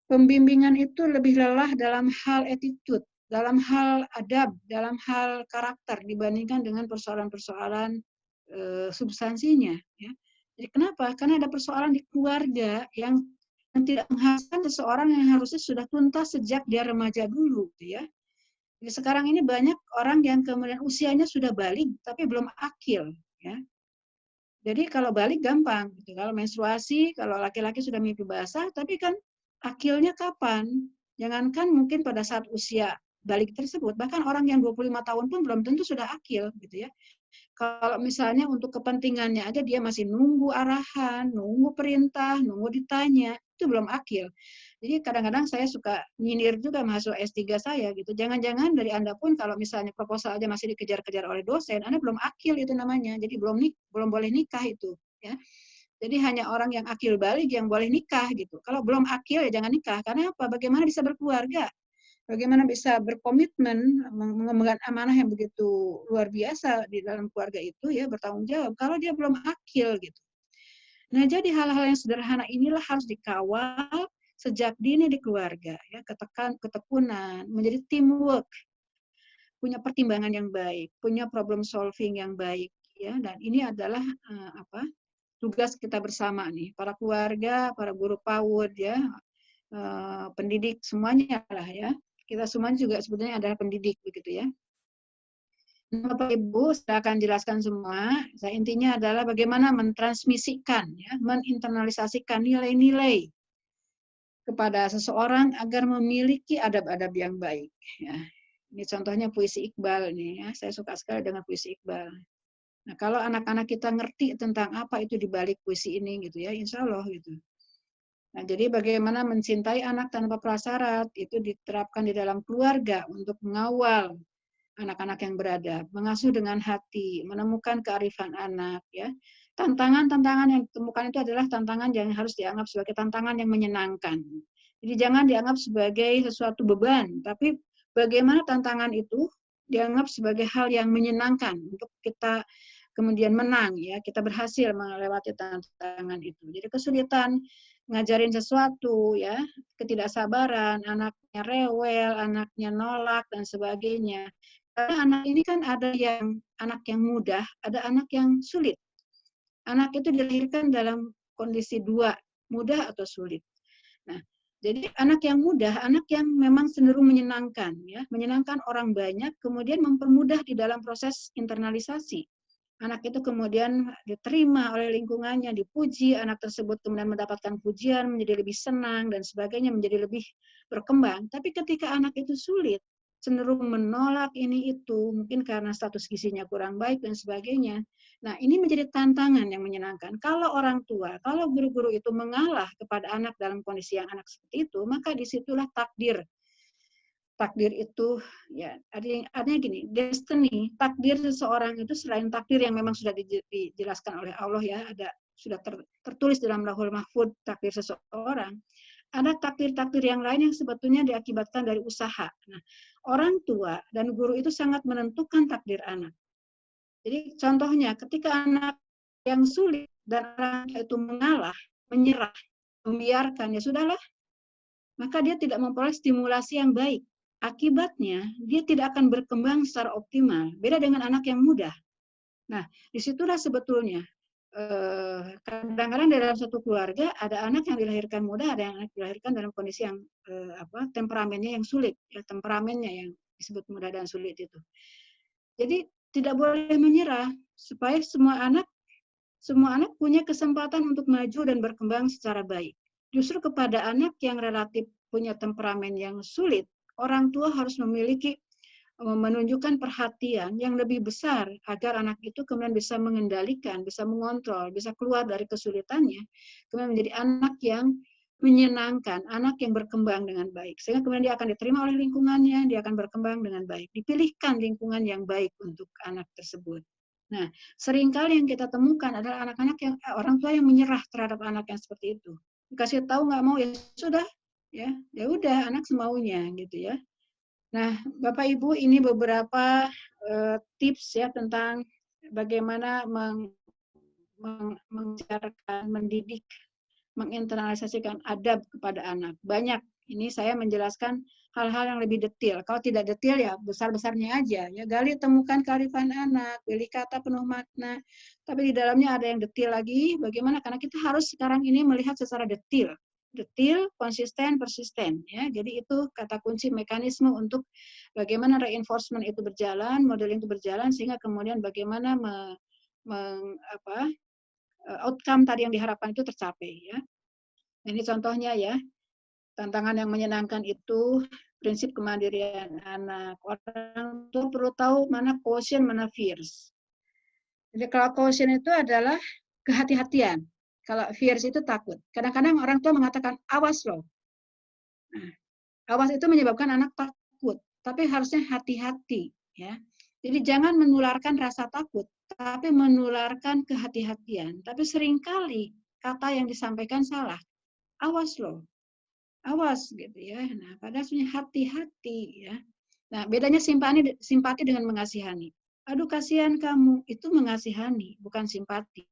pembimbingan itu lebih lelah dalam hal attitude, dalam hal adab, dalam hal karakter dibandingkan dengan persoalan-persoalan substansinya. Ya. Jadi kenapa? Karena ada persoalan di keluarga yang tidak menghasilkan seseorang yang harusnya sudah tuntas sejak dia remaja dulu. Gitu ya. Jadi sekarang ini banyak orang yang kemudian usianya sudah balik tapi belum akil. Ya. Jadi kalau balik gampang, gitu. Kalau menstruasi, kalau laki-laki sudah mimpi basah, tapi kan akilnya kapan? Jangankan mungkin pada saat usia balik tersebut, bahkan orang yang 25 tahun pun belum tentu sudah akil, gitu ya. Kalau misalnya untuk kepentingannya aja dia masih nunggu arahan, nunggu perintah, nunggu ditanya, itu belum akil. Jadi kadang-kadang saya suka nyindir juga mahasiswa S3 saya gitu. Jangan-jangan dari Anda pun kalau misalnya proposal aja masih dikejar-kejar oleh dosen, Anda belum akil itu namanya. Jadi belum boleh nikah itu, ya. Jadi hanya orang yang akil balik yang boleh nikah gitu. Kalau belum akil ya jangan nikah. Karena apa? Bagaimana bisa berkeluarga? Bagaimana bisa berkomitmen mengemban amanah yang begitu luar biasa di dalam keluarga itu, ya, bertanggung jawab kalau dia belum akil gitu. Nah, jadi hal-hal yang sederhana inilah harus dikawal sejak dini di keluarga, ya, ketekunan, menjadi teamwork, punya pertimbangan yang baik, punya problem solving yang baik, ya, dan ini adalah tugas kita bersama nih, para keluarga, para guru PAUD, ya, pendidik semuanya lah, ya. Kita semuanya juga sebetulnya adalah pendidik begitu, ya. Bapak Ibu, saya akan jelaskan semua. Saya intinya adalah bagaimana mentransmisikan, ya, menginternalisasikan nilai-nilai kepada seseorang agar memiliki adab-adab yang baik. Ya. Ini contohnya puisi Iqbal nih, ya. Saya suka sekali dengan puisi Iqbal. Nah, kalau anak-anak kita ngerti tentang apa itu di balik puisi ini, gitu ya, insya Allah gitu. Nah, jadi bagaimana mencintai anak tanpa prasyarat itu diterapkan di dalam keluarga untuk mengawal anak-anak yang beradab, mengasuh dengan hati, menemukan kearifan anak, ya. Tantangan-tantangan yang ditemukan itu adalah tantangan yang harus dianggap sebagai tantangan yang menyenangkan. Jadi jangan dianggap sebagai sesuatu beban, tapi bagaimana tantangan itu dianggap sebagai hal yang menyenangkan untuk kita kemudian menang, ya, kita berhasil melewati tantangan itu. Jadi kesulitan ngajarin sesuatu, ya, ketidaksabaran, anaknya rewel, anaknya nolak dan sebagainya. Karena anak ini kan ada yang anak yang mudah, ada anak yang sulit. Anak itu dilahirkan dalam kondisi dua, mudah atau sulit. Nah, jadi anak yang mudah, anak yang memang cenderung menyenangkan, ya, menyenangkan orang banyak, kemudian mempermudah di dalam proses internalisasi. Anak itu kemudian diterima oleh lingkungannya, dipuji, anak tersebut kemudian mendapatkan pujian, menjadi lebih senang, dan sebagainya, menjadi lebih berkembang. Tapi ketika anak itu sulit, cenderung menolak ini itu, mungkin karena status gizinya kurang baik, dan sebagainya. Nah, ini menjadi tantangan yang menyenangkan. Kalau orang tua, kalau guru-guru itu mengalah kepada anak dalam kondisi yang anak seperti itu, maka disitulah takdir. Takdir itu, ya, artinya gini, destiny, takdir seseorang itu selain takdir yang memang sudah dijelaskan oleh Allah, ya, ada sudah tertulis dalam Lauhul Mahfuz takdir seseorang, ada takdir-takdir yang lain yang sebetulnya diakibatkan dari usaha. Nah, orang tua dan guru itu sangat menentukan takdir anak. Jadi contohnya ketika anak yang sulit dan anak itu mengalah, menyerah, membiarkan, ya sudahlah, maka dia tidak memperoleh stimulasi yang baik. Akibatnya, dia tidak akan berkembang secara optimal. Beda dengan anak yang mudah. Nah, disitulah sebetulnya kadang-kadang dalam satu keluarga ada anak yang dilahirkan mudah, ada yang dilahirkan dalam kondisi yang temperamennya yang sulit, ya, temperamennya yang disebut mudah dan sulit itu. Jadi tidak boleh menyerah supaya semua anak punya kesempatan untuk maju dan berkembang secara baik. Justru kepada anak yang relatif punya temperamen yang sulit, orang tua harus menunjukkan perhatian yang lebih besar agar anak itu kemudian bisa mengendalikan, bisa mengontrol, bisa keluar dari kesulitannya, kemudian menjadi anak yang menyenangkan, anak yang berkembang dengan baik, sehingga kemudian dia akan diterima oleh lingkungannya, dia akan berkembang dengan baik, dipilihkan lingkungan yang baik untuk anak tersebut. Nah, seringkali yang kita temukan adalah anak-anak yang orang tua yang menyerah terhadap anak yang seperti itu. Dikasih tahu nggak mau, ya sudah, ya udah anak semaunya gitu ya. Nah, Bapak Ibu, ini beberapa tips ya tentang bagaimana mengajarkan, mendidik, menginternalisasikan adab kepada anak. Banyak. Ini saya menjelaskan hal-hal yang lebih detail. Kalau tidak detail ya besar-besarnya aja. Ya gali temukan kearifan anak, pilih kata penuh makna. Tapi di dalamnya ada yang detail lagi. Bagaimana? Karena kita harus sekarang ini melihat secara detail. Detail, konsisten, persisten. Ya, jadi itu kata kunci mekanisme untuk bagaimana reinforcement itu berjalan, modeling itu berjalan, sehingga kemudian bagaimana outcome tadi yang diharapkan itu tercapai. Ya. Ini contohnya ya. Tantangan yang menyenangkan itu prinsip kemandirian anak. Orang tua perlu tahu mana caution, mana fears. Jadi kalau caution itu adalah kehati-hatian. Kalau fears itu takut. Kadang-kadang orang tua mengatakan, awas loh. Nah, awas itu menyebabkan anak takut. Tapi harusnya hati-hati. Ya. Jadi jangan menularkan rasa takut, tapi menularkan kehati-hatian. Tapi seringkali kata yang disampaikan salah. Awas loh. Awas gitu ya. Nah, padahal sebenarnya hati-hati ya. Nah, bedanya simpati dengan mengasihani. Aduh kasihan kamu, itu mengasihani, bukan simpati.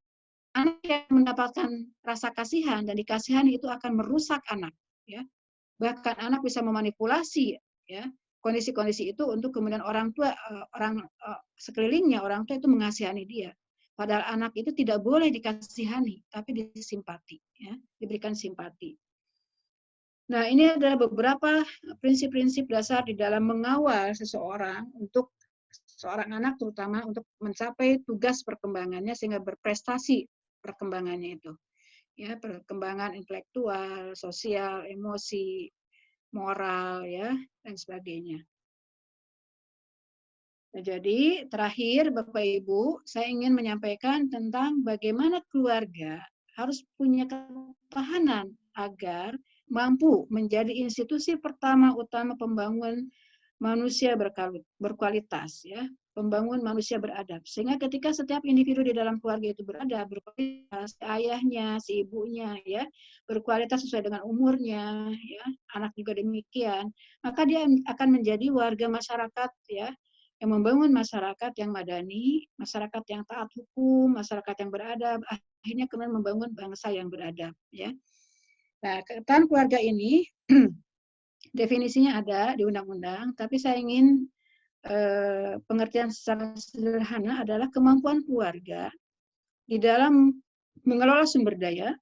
Anak yang mendapatkan rasa kasihan dan dikasihani itu akan merusak anak ya. Bahkan anak bisa memanipulasi ya kondisi-kondisi itu untuk kemudian orang tua sekelilingnya orang tua itu mengasihani dia. Padahal anak itu tidak boleh dikasihani, tapi disimpati ya, diberikan simpati. Nah, ini adalah beberapa prinsip-prinsip dasar di dalam mengawal seseorang untuk seorang anak terutama untuk mencapai tugas perkembangannya sehingga berprestasi perkembangannya itu. Ya, perkembangan intelektual, sosial, emosi, moral ya dan sebagainya. Nah, jadi terakhir Bapak Ibu, saya ingin menyampaikan tentang bagaimana keluarga harus punya ketahanan agar mampu menjadi institusi pertama utama pembangun manusia berkualitas ya, pembangun manusia beradab. Sehingga ketika setiap individu di dalam keluarga itu beradab, berkualitas, ayahnya, si ibunya ya, berkualitas sesuai dengan umurnya ya, anak juga demikian, maka dia akan menjadi warga masyarakat ya, yang membangun masyarakat yang madani, masyarakat yang taat hukum, masyarakat yang beradab, akhirnya kemudian membangun bangsa yang beradab ya. Nah, ketahanan keluarga ini definisinya ada di undang-undang, tapi saya ingin pengertian secara sederhana adalah kemampuan keluarga di dalam mengelola sumber daya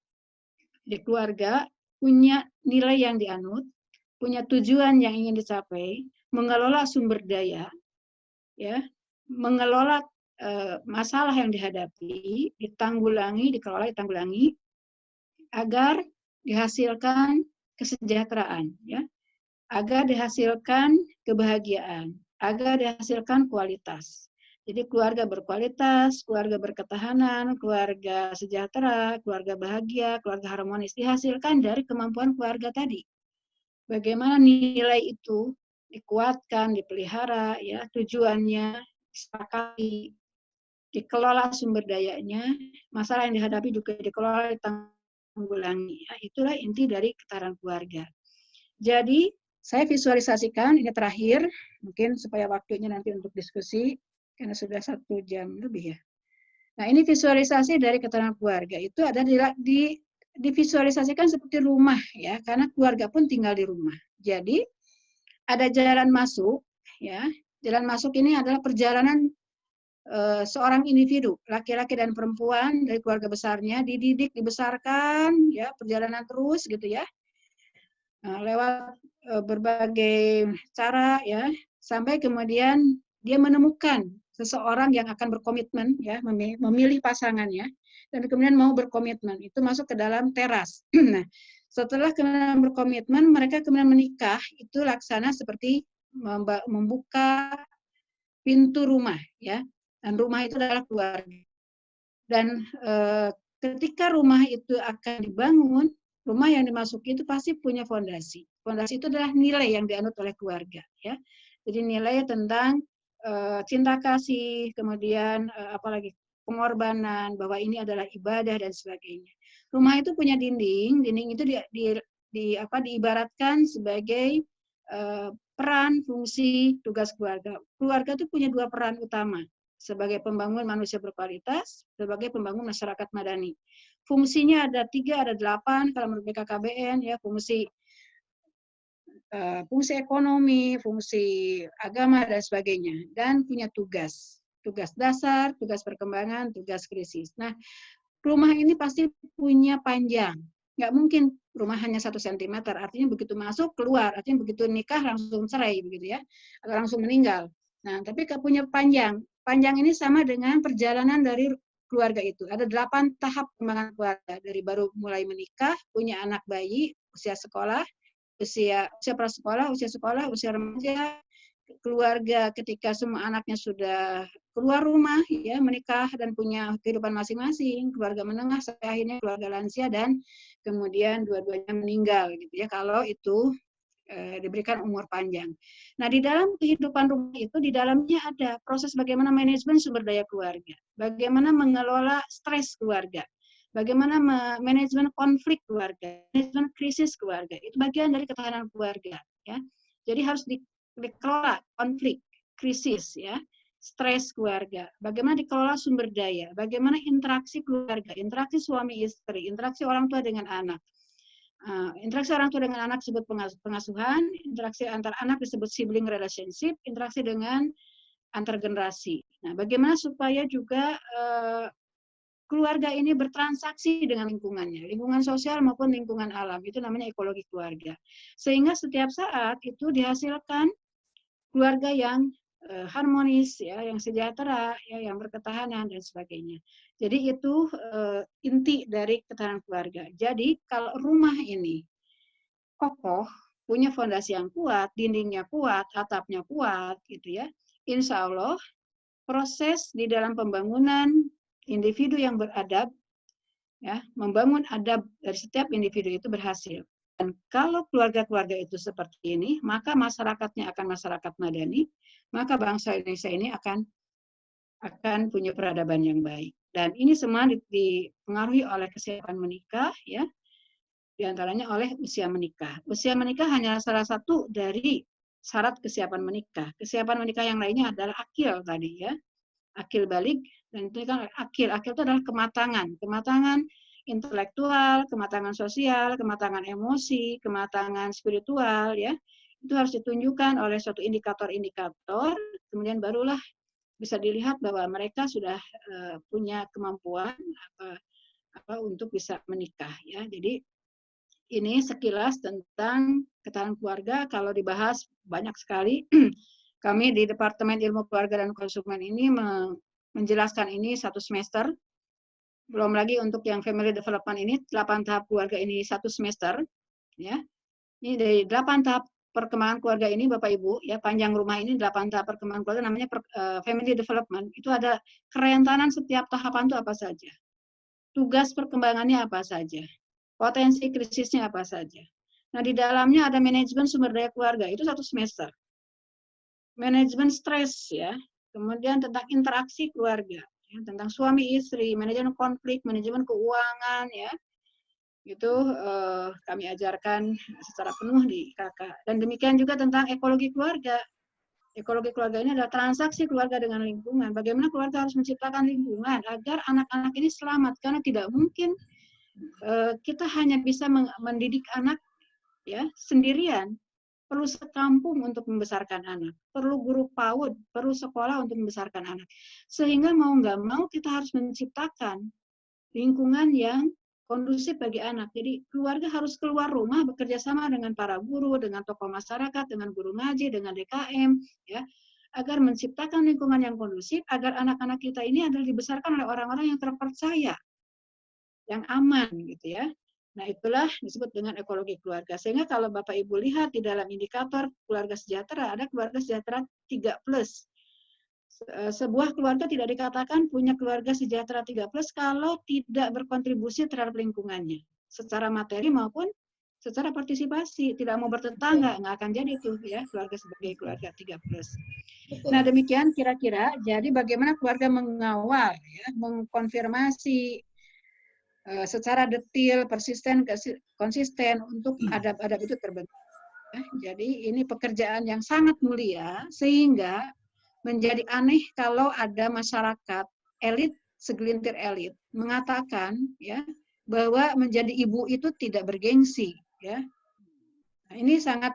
di keluarga, punya nilai yang dianut, punya tujuan yang ingin dicapai, mengelola sumber daya, ya, mengelola masalah yang dihadapi, dikelola, ditanggulangi, agar dihasilkan kesejahteraan, ya, agar dihasilkan kebahagiaan, agar dihasilkan kualitas. Jadi keluarga berkualitas, keluarga berketahanan, keluarga sejahtera, keluarga bahagia, keluarga harmonis dihasilkan dari kemampuan keluarga tadi. Bagaimana nilai itu dikuatkan, dipelihara, ya tujuannya disepakati, dikelola sumber dayanya, masalah yang dihadapi juga dikelola, ditanggulangi. Ya, itulah inti dari ketahanan keluarga. Jadi saya visualisasikan ini terakhir, mungkin supaya waktunya nanti untuk diskusi, karena sudah 1 jam lebih ya. Nah ini visualisasi dari ketahanan keluarga itu ada divisualisasikan seperti rumah ya, karena keluarga pun tinggal di rumah. Jadi ada jalan masuk ya, jalan masuk ini adalah perjalanan seorang individu, laki-laki dan perempuan dari keluarga besarnya, dididik, dibesarkan, ya perjalanan terus gitu ya, lewat berbagai cara ya, sampai kemudian dia menemukan seseorang yang akan berkomitmen ya, memilih pasangannya dan kemudian mau berkomitmen, itu masuk ke dalam teras. Nah, setelah kemudian berkomitmen, mereka kemudian menikah, itu laksana seperti membuka pintu rumah ya. Dan rumah itu adalah keluarga. Dan ketika rumah itu akan dibangun, rumah yang dimasuki itu pasti punya fondasi. Fondasi itu adalah nilai yang dianut oleh keluarga, ya. Jadi nilai tentang cinta kasih, kemudian apalagi pengorbanan, bahwa ini adalah ibadah dan sebagainya. Rumah itu punya dinding, dinding itu diibaratkan sebagai peran, fungsi, tugas keluarga. Keluarga itu punya dua peran utama, sebagai pembangun manusia berkualitas, sebagai pembangun masyarakat madani. Fungsinya ada 3, ada 8 kalau menurut BKKBN, ya, fungsi ekonomi, fungsi agama, dan sebagainya. Dan punya tugas dasar, tugas perkembangan, tugas krisis. Nah, rumah ini pasti punya panjang. Nggak mungkin rumah hanya 1 cm, artinya begitu masuk, keluar. Artinya begitu nikah langsung cerai, begitu ya, atau langsung meninggal. Nah, tapi punya panjang. Panjang ini sama dengan perjalanan dari keluarga itu. Ada 8 tahap perkembangan keluarga. Dari baru mulai menikah, punya anak bayi, usia sekolah, usia prasekolah, usia sekolah, usia remaja, keluarga ketika semua anaknya sudah keluar rumah, ya, menikah dan punya kehidupan masing-masing, keluarga menengah, sampai akhirnya keluarga lansia, dan kemudian dua-duanya meninggal, gitu ya, kalau itu diberikan umur panjang. Nah, di dalam kehidupan rumah itu, di dalamnya ada proses bagaimana manajemen sumber daya keluarga, bagaimana mengelola stres keluarga, bagaimana manajemen konflik keluarga, manajemen krisis keluarga. Itu bagian dari ketahanan keluarga, ya. Jadi harus dikelola konflik, krisis, ya, stres keluarga. Bagaimana dikelola sumber daya, bagaimana interaksi keluarga, interaksi suami istri, interaksi orang tua dengan anak. Interaksi orang tua dengan anak disebut pengasuhan, interaksi antar anak disebut sibling relationship, interaksi dengan antar generasi. Nah, bagaimana supaya juga keluarga ini bertransaksi dengan lingkungannya, lingkungan sosial maupun lingkungan alam, itu namanya ekologi keluarga. Sehingga setiap saat itu dihasilkan keluarga yang harmonis, ya, yang sejahtera, ya, yang berketahanan dan sebagainya. Jadi itu inti dari ketahanan keluarga. Jadi kalau rumah ini kokoh, punya fondasi yang kuat, dindingnya kuat, atapnya kuat, gitu ya, insya Allah proses di dalam pembangunan individu yang beradab, ya, membangun adab dari setiap individu itu berhasil. Dan kalau keluarga-keluarga itu seperti ini, maka masyarakatnya akan masyarakat madani, maka bangsa Indonesia ini akan punya peradaban yang baik. Dan ini semua dipengaruhi oleh kesiapan menikah, ya, diantaranya oleh usia menikah. Usia menikah hanya salah satu dari syarat kesiapan menikah. Kesiapan menikah yang lainnya adalah akil tadi, ya, akil balik, dan itu kan akil itu adalah kematangan intelektual, kematangan sosial, kematangan emosi, kematangan spiritual, ya, itu harus ditunjukkan oleh suatu indikator-indikator, kemudian barulah bisa dilihat bahwa mereka sudah punya kemampuan untuk bisa menikah, ya. Jadi ini sekilas tentang ketahanan keluarga. Kalau dibahas banyak sekali. Kami di Departemen Ilmu Keluarga dan Konsumen ini menjelaskan ini 1 semester. Belum lagi untuk yang family development ini 8 tahap keluarga ini 1 semester, ya. Ini dari 8 tahap perkembangan keluarga ini, Bapak Ibu, ya, panjang rumah ini 8 tahap perkembangan keluarga, namanya family development. Itu ada kerentanan setiap tahapan itu apa saja. Tugas perkembangannya apa saja. Potensi krisisnya apa saja. Nah, di dalamnya ada manajemen sumber daya keluarga, itu 1 semester. Manajemen stres, ya. Kemudian tentang interaksi keluarga, ya, tentang suami istri, manajemen konflik, manajemen keuangan, ya. Itu kami ajarkan secara penuh di KK. Dan demikian juga tentang ekologi keluarga. Ekologi keluarga ini adalah transaksi keluarga dengan lingkungan. Bagaimana keluarga harus menciptakan lingkungan agar anak-anak ini selamat, karena tidak mungkin kita hanya bisa mendidik anak, ya, sendirian. Perlu sekampung untuk membesarkan anak, perlu guru PAUD, perlu sekolah untuk membesarkan anak. Sehingga mau nggak mau kita harus menciptakan lingkungan yang kondusif bagi anak. Jadi keluarga harus keluar rumah bekerja sama dengan para guru, dengan tokoh masyarakat, dengan guru ngaji, dengan DKM, ya, agar menciptakan lingkungan yang kondusif, agar anak-anak kita ini adalah dibesarkan oleh orang-orang yang terpercaya, yang aman, gitu ya. Nah, itulah disebut dengan ekologi keluarga. Sehingga kalau Bapak Ibu lihat di dalam indikator keluarga sejahtera, ada keluarga sejahtera 3+. Sebuah keluarga tidak dikatakan punya keluarga sejahtera 3+ kalau tidak berkontribusi terhadap lingkungannya. secara materi maupun secara partisipasi. Tidak mau bertetangga, nggak akan jadi tuh ya keluarga sebagai keluarga 3+. Nah demikian kira-kira. Jadi bagaimana keluarga mengawal, ya, mengkonfirmasi secara detail, persisten, konsisten untuk adab-adab itu terbentuk. Jadi ini pekerjaan yang sangat mulia sehingga menjadi aneh kalau ada masyarakat elit, segelintir elit mengatakan ya bahwa menjadi ibu itu tidak bergengsi ya. Nah, ini sangat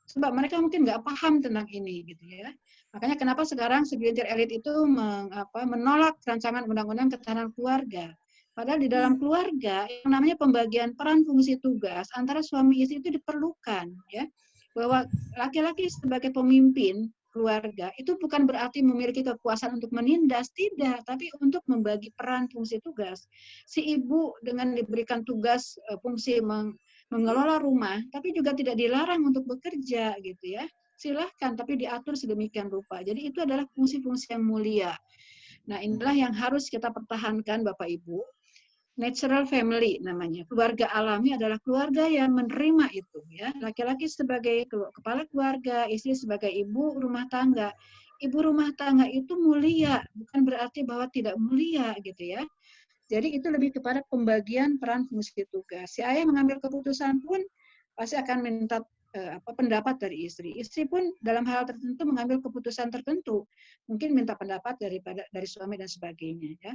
sebab mereka mungkin nggak paham tentang ini gitu ya. Makanya kenapa sekarang segelintir elit itu menolak rancangan undang-undang ketahanan keluarga. Padahal di dalam keluarga yang namanya pembagian peran fungsi tugas antara suami istri itu diperlukan ya. Bahwa laki-laki sebagai pemimpin keluarga itu bukan berarti memiliki kekuasaan untuk menindas, tidak, tapi untuk membagi peran fungsi tugas. Si ibu dengan diberikan tugas fungsi mengelola rumah, tapi juga tidak dilarang untuk bekerja gitu ya. Silahkan, tapi diatur sedemikian rupa. Jadi itu adalah fungsi-fungsi yang mulia. Nah inilah yang harus kita pertahankan Bapak Ibu. Natural family namanya. Keluarga alami adalah keluarga yang menerima itu ya. Laki-laki sebagai kepala keluarga, istri sebagai ibu rumah tangga. Ibu rumah tangga itu mulia, bukan berarti bahwa tidak mulia gitu ya. Jadi itu lebih kepada pembagian peran fungsi tugas. Si ayah mengambil keputusan pun pasti akan minta pendapat dari istri. Istri pun dalam hal tertentu mengambil keputusan tertentu, mungkin minta pendapat dari suami dan sebagainya ya.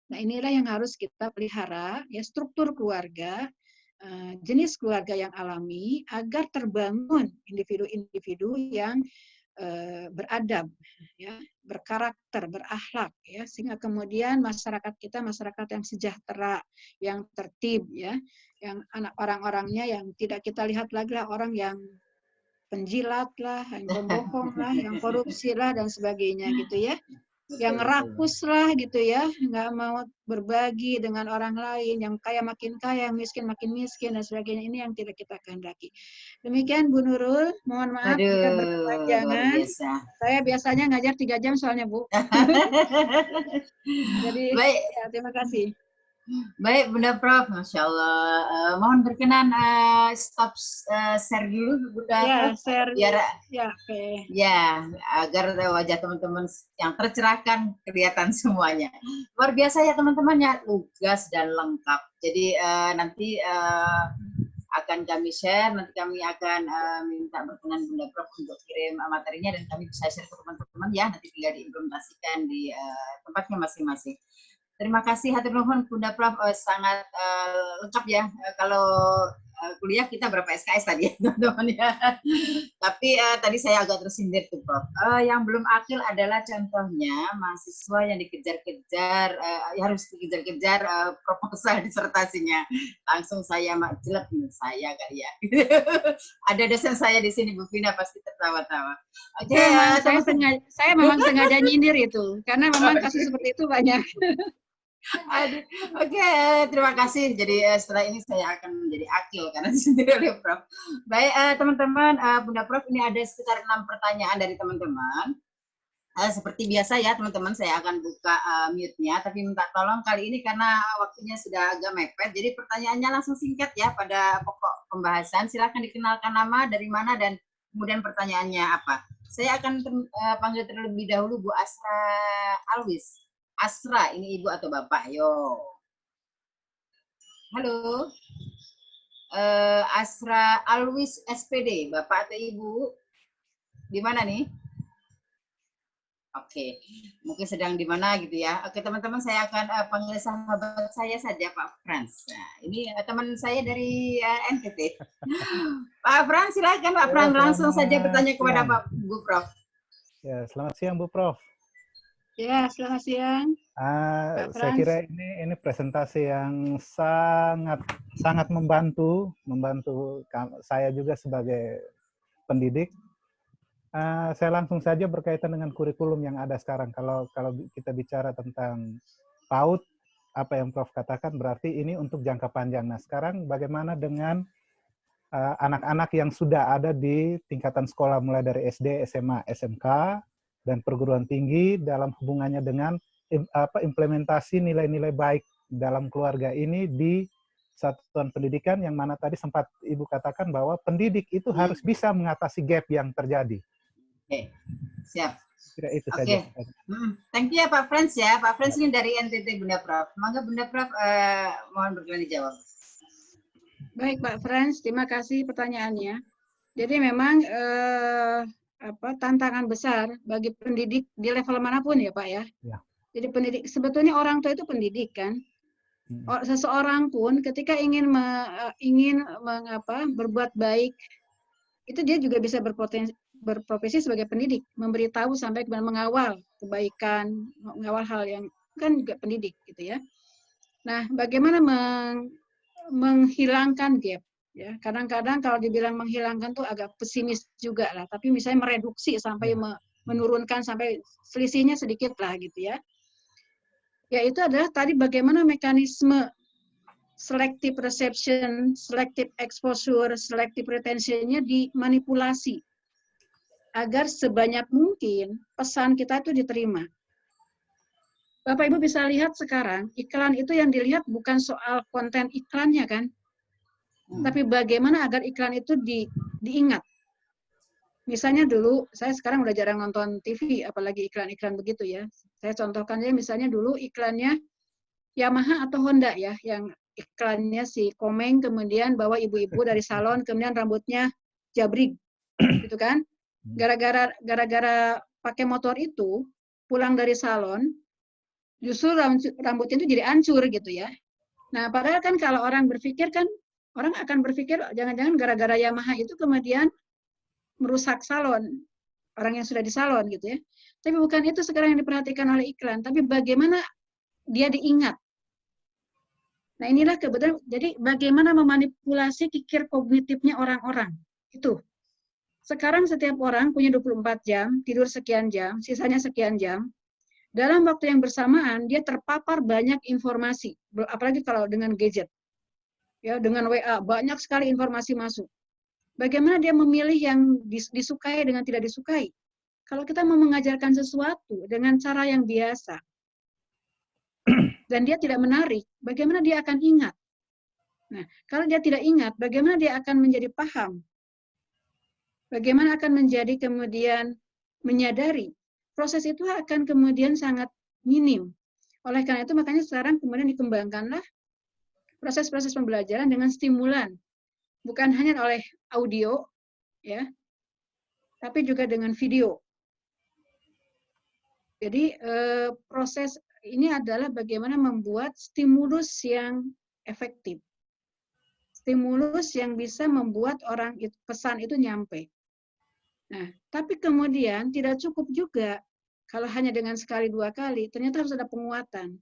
Nah, inilah yang harus kita pelihara, ya struktur keluarga, jenis keluarga yang alami, agar terbangun individu-individu yang beradab, ya, berkarakter, berakhlak, ya, sehingga kemudian masyarakat kita masyarakat yang sejahtera, yang tertib, ya, yang anak orang-orangnya yang tidak kita lihat lagi lah orang yang penjilat lah, yang pembohong lah, yang korupsi lah dan sebagainya gitu ya. Yang rakus lah gitu ya, nggak mau berbagi dengan orang lain, yang kaya makin kaya, yang miskin makin miskin dan sebagainya, ini yang tidak kita kehendaki. Demikian Bu Nurul, mohon maaf jika berkepanjangan. Saya biasanya ngajar 3 jam soalnya Bu. Jadi baik. Ya, terima kasih. Baik Bunda Prof, Masya Allah. Mohon berkenan stop share dulu Bunda ya, Prof. Share, biar okay. Ya, agar wajah teman-teman yang tercerahkan kelihatan semuanya. Luar biasa ya teman-teman ya, lugas dan lengkap. Jadi nanti akan kami share, nanti kami akan minta berkenan Bunda Prof untuk kirim materinya dan kami bisa share ke teman-teman ya, nanti tinggal diimplementasikan di tempatnya masing-masing. Terima kasih hatur nuhun Bunda Prof, sangat lengkap ya. Kalau kuliah kita berapa SKS tadi ya teman-teman ya. Tapi tadi saya agak tersindir tuh Prof. Yang belum akil adalah contohnya mahasiswa yang dikejar-kejar, harus dikejar-kejar proposal disertasinya. Langsung saya jelek nih saya kali ya. Ada dosen saya di sini Bu Vina pasti tertawa-tawa. Oke, saya memang sengaja nyindir itu karena memang kasus seperti itu banyak. Oke, terima kasih. Jadi setelah ini saya akan menjadi akil karena sendiri oleh Prof. Baik teman-teman, Bunda Prof, ini ada sekitar 6 pertanyaan dari teman-teman. Seperti biasa ya teman-teman, saya akan buka mute-nya, tapi minta tolong kali ini karena waktunya sudah agak mepet, jadi pertanyaannya langsung singkat ya pada pokok pembahasan. Silakan dikenalkan nama, dari mana, dan kemudian pertanyaannya apa. Saya akan panggil terlebih dahulu Bu Asra Alwis. Asra, ini ibu atau bapak? Yo. Halo. Asra Alwis SPD, bapak atau ibu? Di mana nih? Oke, mungkin sedang di mana gitu ya. Oke teman-teman, saya akan panggil sahabat saya saja Pak Frans. Nah, ini teman saya dari NTT. Pak Frans, silakan Pak Frans, langsung saja bertanya kepada Pak Bu Prof. Ya, selamat siang Bu Prof. Ya, selamat siang. Saya kira ini presentasi yang sangat membantu saya juga sebagai pendidik. Saya langsung saja berkaitan dengan kurikulum yang ada sekarang. Kalau kita bicara tentang PAUD, apa yang Prof katakan berarti ini untuk jangka panjang. Nah, sekarang bagaimana dengan anak-anak yang sudah ada di tingkatan sekolah mulai dari SD, SMA, SMK, dan perguruan tinggi dalam hubungannya dengan implementasi nilai-nilai baik dalam keluarga ini di satuan pendidikan, yang mana tadi sempat Ibu katakan bahwa pendidik itu harus bisa mengatasi gap yang terjadi. Oke, siap. Kira itu Oke, saja. thank you ya Pak Frans ya. Pak Frans ini dari NTT Bunda Prof. Mangga Bunda Prof, mohon berkenan dijawab. Baik Pak Frans, terima kasih pertanyaannya. Jadi memang tantangan besar bagi pendidik di level manapun ya Pak ya. Jadi pendidik, sebetulnya orang tua itu pendidik kan. Seseorang pun ketika ingin berbuat baik, itu dia juga bisa berprofesi sebagai pendidik, memberitahu sampai kemudian mengawal kebaikan, mengawal hal yang kan juga pendidik gitu ya. Nah, bagaimana menghilangkan gap? Ya, kadang-kadang kalau dibilang menghilangkan tuh agak pesimis juga lah, tapi misalnya mereduksi sampai menurunkan sampai selisihnya sedikit lah gitu ya. Yaitu adalah tadi bagaimana mekanisme selective reception, selective exposure, selective retention-nya dimanipulasi agar sebanyak mungkin pesan kita itu diterima. Bapak Ibu bisa lihat sekarang, iklan itu yang dilihat bukan soal konten iklannya kan, tapi bagaimana agar iklan itu diingat. Misalnya dulu, saya sekarang udah jarang nonton TV, apalagi iklan-iklan begitu ya. Saya contohkan aja misalnya dulu iklannya Yamaha atau Honda ya, yang iklannya si Komeng, kemudian bawa ibu-ibu dari salon, kemudian rambutnya jabrig, gitu kan. Gara-gara pakai motor itu, pulang dari salon, justru rambutnya itu jadi hancur gitu ya. Nah, padahal kan kalau orang berpikir kan, orang akan berpikir jangan-jangan gara-gara Yamaha itu kemudian merusak salon, orang yang sudah di salon gitu ya. Tapi bukan itu sekarang yang diperhatikan oleh iklan, tapi bagaimana dia diingat. Nah inilah kebetulan, jadi bagaimana memanipulasi kikir kognitifnya orang-orang. Itu. Sekarang setiap orang punya 24 jam, tidur sekian jam, sisanya sekian jam. Dalam waktu yang bersamaan, dia terpapar banyak informasi, apalagi kalau dengan gadget. Ya, dengan WA, banyak sekali informasi masuk. Bagaimana dia memilih yang disukai dengan tidak disukai? Kalau kita mau mengajarkan sesuatu dengan cara yang biasa, dan dia tidak menarik, bagaimana dia akan ingat? Nah, kalau dia tidak ingat, bagaimana dia akan menjadi paham? Bagaimana akan menjadi kemudian menyadari? Proses itu akan kemudian sangat minim. Oleh karena itu, makanya sekarang kemudian dikembangkanlah proses-proses pembelajaran dengan stimulan. Bukan hanya oleh audio, ya, tapi juga dengan video. Jadi proses ini adalah bagaimana membuat stimulus yang efektif. Stimulus yang bisa membuat pesan itu nyampe. Nah, tapi kemudian tidak cukup juga kalau hanya dengan sekali dua kali, ternyata harus ada penguatan.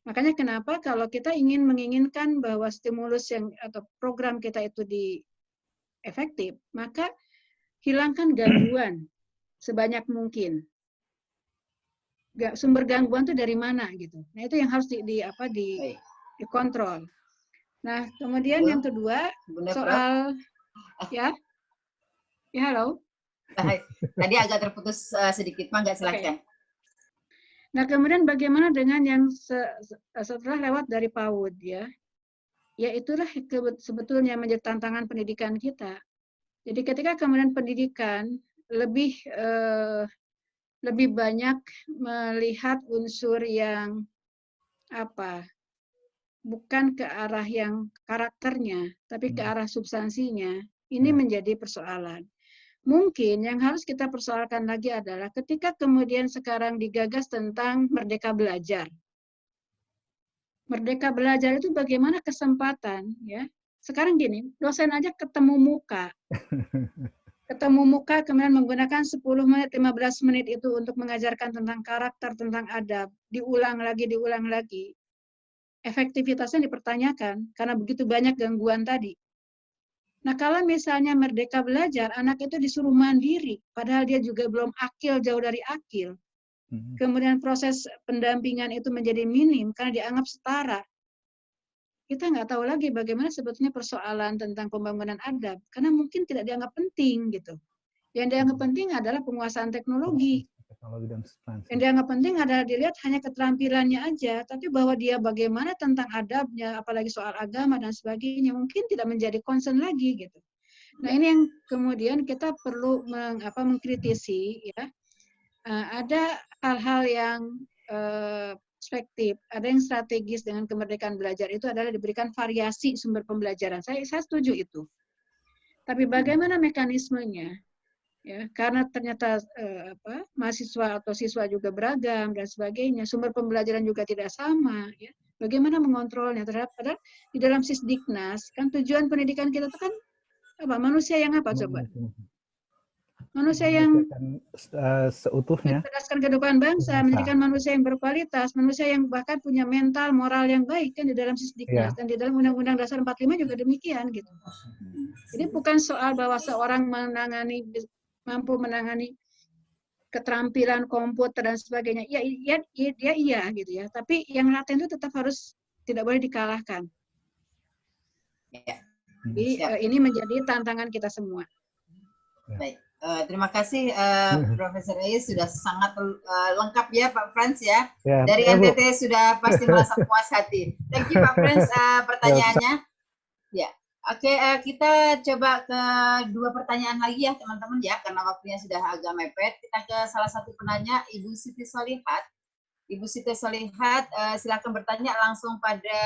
Makanya kenapa kalau kita menginginkan bahwa stimulus atau program kita itu efektif, maka hilangkan gangguan sebanyak mungkin. Sumber gangguan itu dari mana gitu. Nah, itu yang harus dikontrol. Nah, kemudian yang kedua soal ya halo. Tadi agak terputus sedikit, Mangga silakan. Okay. Nah, kemudian bagaimana dengan yang setelah lewat dari PAUD ya? Ya itulah sebetulnya menjadi tantangan pendidikan kita. Jadi ketika kemudian pendidikan lebih banyak melihat unsur yang bukan ke arah yang karakternya, tapi ke arah substansinya, ini menjadi persoalan. Mungkin yang harus kita persoalkan lagi adalah ketika kemudian sekarang digagas tentang merdeka belajar. Merdeka belajar itu bagaimana kesempatan, ya. Sekarang gini, dosen aja ketemu muka. Ketemu muka, kemudian menggunakan 10 menit, 15 menit itu untuk mengajarkan tentang karakter, tentang adab. Diulang lagi. Efektivitasnya dipertanyakan, karena begitu banyak gangguan tadi. Nah, kalau misalnya merdeka belajar, anak itu disuruh mandiri, padahal dia juga belum akil, jauh dari akil. Kemudian proses pendampingan itu menjadi minim, karena dianggap setara. Kita nggak tahu lagi bagaimana sebetulnya persoalan tentang pembangunan adab, karena mungkin tidak dianggap penting gitu. Yang dianggap penting adalah penguasaan teknologi. teknologi dan substansi. Yang dianggap penting adalah dilihat hanya keterampilannya aja, tapi bahwa dia bagaimana tentang adabnya, apalagi soal agama dan sebagainya, mungkin tidak menjadi concern lagi gitu. Nah ini yang kemudian kita perlu mengkritisi ya. Ada hal-hal yang perspektif, ada yang strategis dengan kemerdekaan belajar itu adalah diberikan variasi sumber pembelajaran. Saya setuju itu. Tapi bagaimana mekanismenya? Ya, karena ternyata mahasiswa atau siswa juga beragam dan sebagainya, sumber pembelajaran juga tidak sama. Ya. Bagaimana mengontrolnya terhadap padahal di dalam Sisdiknas kan tujuan pendidikan kita itu kan apa? Manusia yang apa coba? Manusia yang seutuhnya mencerdaskan kehidupan bangsa, menjadikan manusia yang berkualitas, manusia yang bahkan punya mental, moral yang baik kan di dalam Sisdiknas dan di dalam Undang-Undang Dasar 45 juga demikian gitu. Jadi bukan soal bahwa seorang mampu menangani keterampilan komputer dan sebagainya. Iya gitu ya. Tapi yang laten itu tetap harus tidak boleh dikalahkan. Jadi ini menjadi tantangan kita semua. Baik. Terima kasih Profesor Reis, sudah sangat lengkap ya Pak Frans ya. Dari NTT sudah pasti merasa puas hati. Thank you Pak Frans pertanyaannya. Ya, oke, kita coba ke 2 pertanyaan lagi ya teman-teman ya, karena waktunya sudah agak mepet. Kita ke salah satu penanya, Ibu Siti Solihat. Ibu Siti Solihat, silakan bertanya langsung pada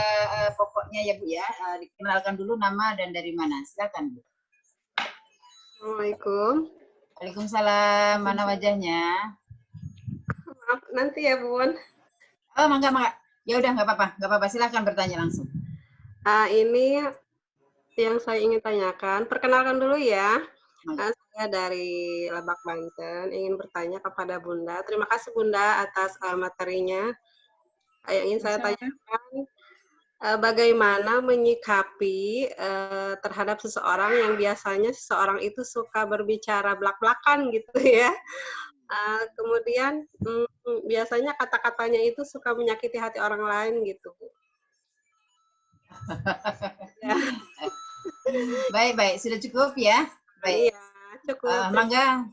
pokoknya ya Bu ya. Dikenalkan dulu nama dan dari mana. Silakan Bu. Assalamualaikum. Waalaikumsalam. Mana wajahnya? Maaf, nanti ya Bun. Oh, mangga. Ya udah, nggak apa-apa. Silakan bertanya langsung. Ini yang saya ingin tanyakan. Perkenalkan dulu ya. Saya dari Lebak, Banten. Ingin bertanya kepada Bunda. Terima kasih Bunda atas materinya. Yang ingin saya tanyakan, bagaimana menyikapi terhadap seseorang yang biasanya seseorang itu suka berbicara belak-belakan gitu ya. Kemudian biasanya kata-katanya itu suka menyakiti hati orang lain gitu. Ya. Baik, sudah cukup ya. Baik. Iya, cukup. Mangga.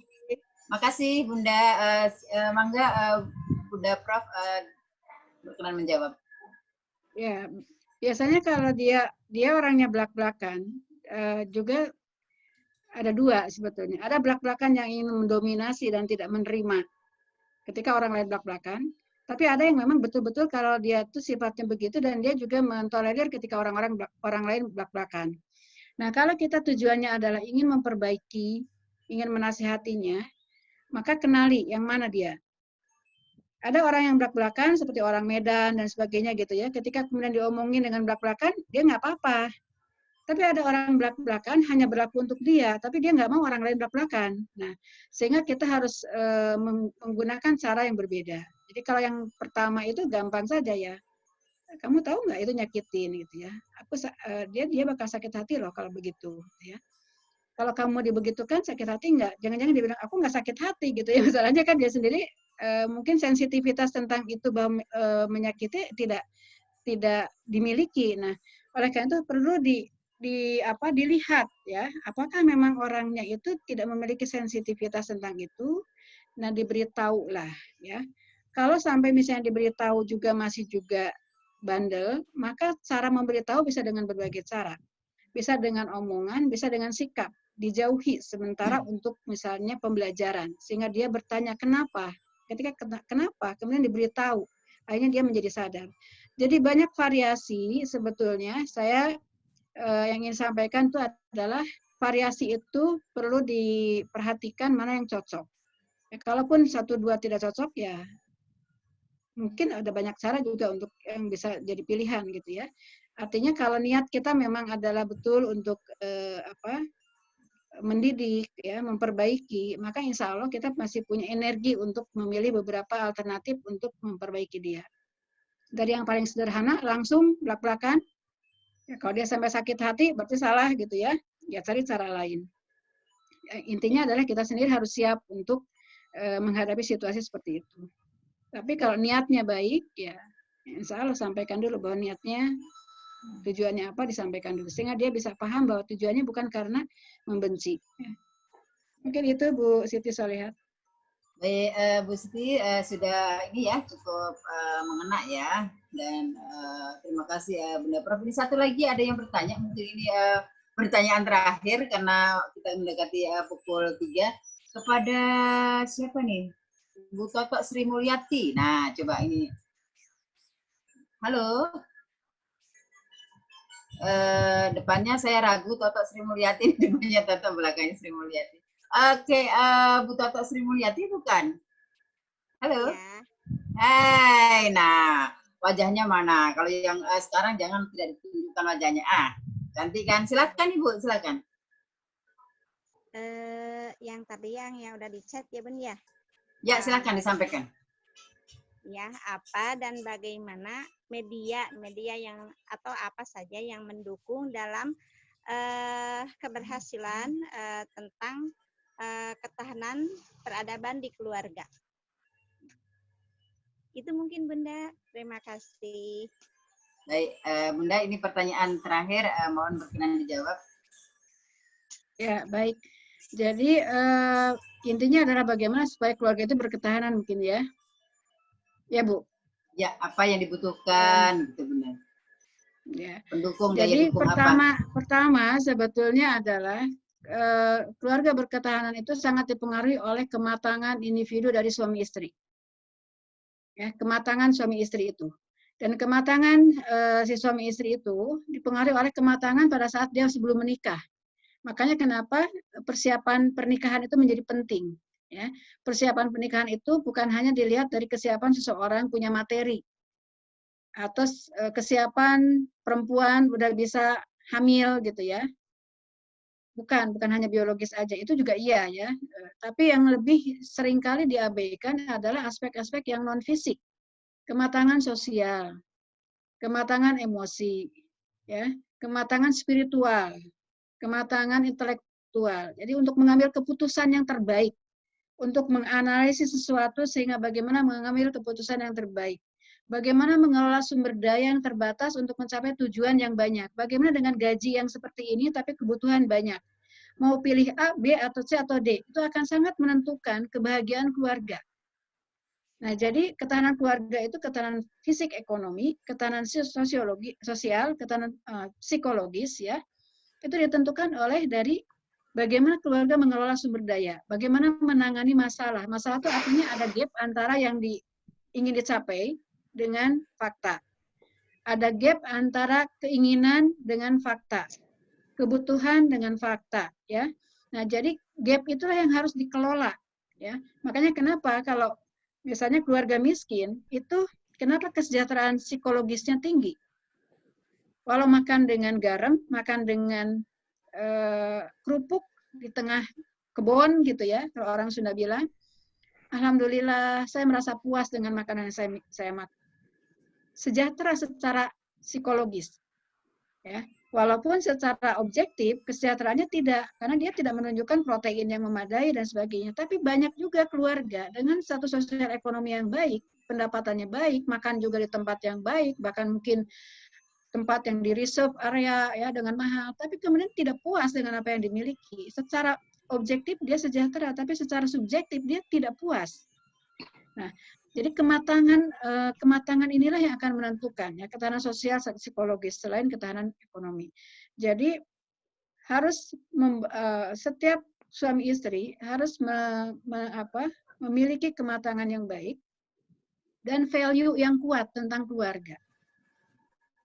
Makasih Bunda. Mangga Bunda Prof berkenan menjawab. Ya, biasanya kalau dia orangnya belak-belakan, juga ada 2 sebetulnya. Ada belak-belakan yang ingin mendominasi dan tidak menerima ketika orang lain belak-belakan. Tapi ada yang memang betul-betul kalau dia itu sifatnya begitu dan dia juga mentolerir ketika orang lain belak-belakan. Nah, kalau kita tujuannya adalah ingin memperbaiki, ingin menasihatinya, maka kenali yang mana dia. Ada orang yang belak-belakan seperti orang Medan dan sebagainya gitu ya. Ketika kemudian diomongin dengan belak-belakan, dia nggak apa-apa. Tapi ada orang belak-belakan hanya berlaku untuk dia, tapi dia nggak mau orang lain belak-belakan. Nah, sehingga kita harus menggunakan cara yang berbeda. Jadi kalau yang pertama itu gampang saja ya. Kamu tahu nggak itu nyakitin gitu ya. Dia bakal sakit hati loh kalau begitu. Ya. Kalau kamu dibegitukan sakit hati nggak? Jangan-jangan dia bilang aku nggak sakit hati gitu ya. Masalahnya kan dia sendiri mungkin sensitivitas tentang itu bahwa menyakiti tidak dimiliki. Nah, oleh karena itu perlu dilihat ya, apakah memang orangnya itu tidak memiliki sensitivitas tentang itu. Nah, diberitahu lah ya. Kalau sampai misalnya diberitahu juga masih juga bandel, maka cara memberitahu bisa dengan berbagai cara. Bisa dengan omongan, bisa dengan sikap. Dijauhi sementara untuk misalnya pembelajaran. Sehingga dia bertanya, kenapa? Ketika kenapa, kemudian diberitahu. Akhirnya dia menjadi sadar. Jadi banyak variasi sebetulnya. Saya yang ingin sampaikan itu adalah variasi itu perlu diperhatikan mana yang cocok. Ya, kalaupun 1, 2 tidak cocok ya mungkin ada banyak cara juga untuk yang bisa jadi pilihan gitu ya. Artinya kalau niat kita memang adalah betul untuk mendidik ya, memperbaiki, maka insya Allah kita masih punya energi untuk memilih beberapa alternatif untuk memperbaiki dia. Dari yang paling sederhana langsung belak-belakan. Ya, kalau dia sampai sakit hati berarti salah gitu ya. Ya cari cara lain. Ya, intinya adalah kita sendiri harus siap untuk menghadapi situasi seperti itu. Tapi kalau niatnya baik, ya insya Allah sampaikan dulu bahwa niatnya, tujuannya apa disampaikan dulu. Sehingga dia bisa paham bahwa tujuannya bukan karena membenci. Ya. Mungkin itu Bu Siti Solihat. Baik, Bu Siti sudah ini ya cukup mengena ya, dan terima kasih ya Bunda Prof. Ini satu lagi ada yang bertanya, mungkin ini pertanyaan terakhir karena kita mendekati pukul 3, kepada siapa nih? Bu Toto Sri Mulyati. Nah, coba ini. Halo. Depannya saya ragu Toto Sri Mulyati, depannya Toto, belakangnya Sri Mulyati. Oke, Bu Toto Sri Mulyati bukan? Halo. Ya. Hai, nah wajahnya mana? Kalau yang sekarang jangan tidak ditunjukkan wajahnya. Cantik kan? Silakan Ibu, silakan. Yang tadi yang udah di chat ya Bun ya? Ya, silakan disampaikan. Ya, apa dan bagaimana media yang atau apa saja yang mendukung dalam keberhasilan tentang ketahanan peradaban di keluarga. Itu mungkin Bunda. Terima kasih. Baik, Bunda, ini pertanyaan terakhir, mohon berkenan dijawab. Ya, baik. Jadi intinya adalah bagaimana supaya keluarga itu berketahanan mungkin ya. Ya, Bu. Ya, apa yang dibutuhkan gitu Bunda. Ya. Pendukung Jadi daya dukung apa? pertama sebetulnya adalah keluarga berketahanan itu sangat dipengaruhi oleh kematangan individu dari suami istri. Ya, kematangan suami istri itu. Dan kematangan si suami istri itu dipengaruhi oleh kematangan pada saat dia sebelum menikah. Makanya kenapa persiapan pernikahan itu menjadi penting. Ya, persiapan pernikahan itu bukan hanya dilihat dari kesiapan seseorang punya materi, atau kesiapan perempuan udah bisa hamil gitu ya. Bukan hanya biologis aja, itu juga iya ya. Tapi yang lebih seringkali diabaikan adalah aspek-aspek yang non fisik, kematangan sosial, kematangan emosi, ya, kematangan spiritual, kematangan intelektual. Jadi untuk mengambil keputusan yang terbaik, untuk menganalisis sesuatu sehingga bagaimana mengambil keputusan yang terbaik. Bagaimana mengelola sumber daya yang terbatas untuk mencapai tujuan yang banyak. Bagaimana dengan gaji yang seperti ini tapi kebutuhan banyak. Mau pilih A, B, atau C, atau D. Itu akan sangat menentukan kebahagiaan keluarga. Nah, jadi ketahanan keluarga itu ketahanan fisik ekonomi, ketahanan sosial, ketahanan psikologis ya. Itu ditentukan oleh dari bagaimana keluarga mengelola sumber daya, bagaimana menangani masalah. Masalah itu artinya ada gap antara yang ingin dicapai dengan fakta. Ada gap antara keinginan dengan fakta, kebutuhan dengan fakta, ya. Nah, jadi gap itulah yang harus dikelola, ya. Makanya kenapa kalau misalnya keluarga miskin itu kenapa kesejahteraan psikologisnya tinggi? Walau makan dengan garam, makan dengan kerupuk di tengah kebun gitu ya, kalau orang Sunda bilang, alhamdulillah saya merasa puas dengan makanan yang saya makan. Sejahtera secara psikologis, ya. Walaupun secara objektif kesejahteraannya tidak, karena dia tidak menunjukkan protein yang memadai dan sebagainya. Tapi banyak juga keluarga dengan status sosial ekonomi yang baik, pendapatannya baik, makan juga di tempat yang baik, bahkan mungkin tempat yang di reserve area ya dengan mahal, tapi kemudian tidak puas dengan apa yang dimiliki. Secara objektif dia sejahtera, tapi secara subjektif dia tidak puas. Nah, jadi kematangan inilah yang akan menentukan ya ketahanan sosial psikologis selain ketahanan ekonomi. Jadi harus setiap suami istri harus memiliki kematangan yang baik dan value yang kuat tentang keluarga.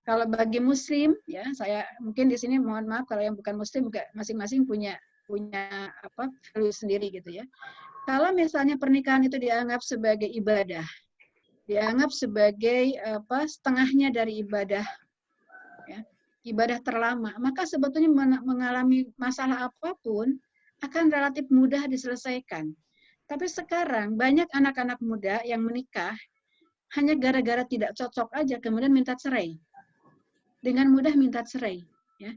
Kalau bagi Muslim, ya saya mungkin di sini mohon maaf kalau yang bukan Muslim juga masing-masing punya value sendiri gitu ya. Kalau misalnya pernikahan itu dianggap sebagai ibadah, dianggap sebagai setengahnya dari ibadah, ya, ibadah terlama, maka sebetulnya mengalami masalah apapun akan relatif mudah diselesaikan. Tapi sekarang banyak anak-anak muda yang menikah hanya gara-gara tidak cocok aja kemudian minta cerai. Dengan mudah minta cerai, ya,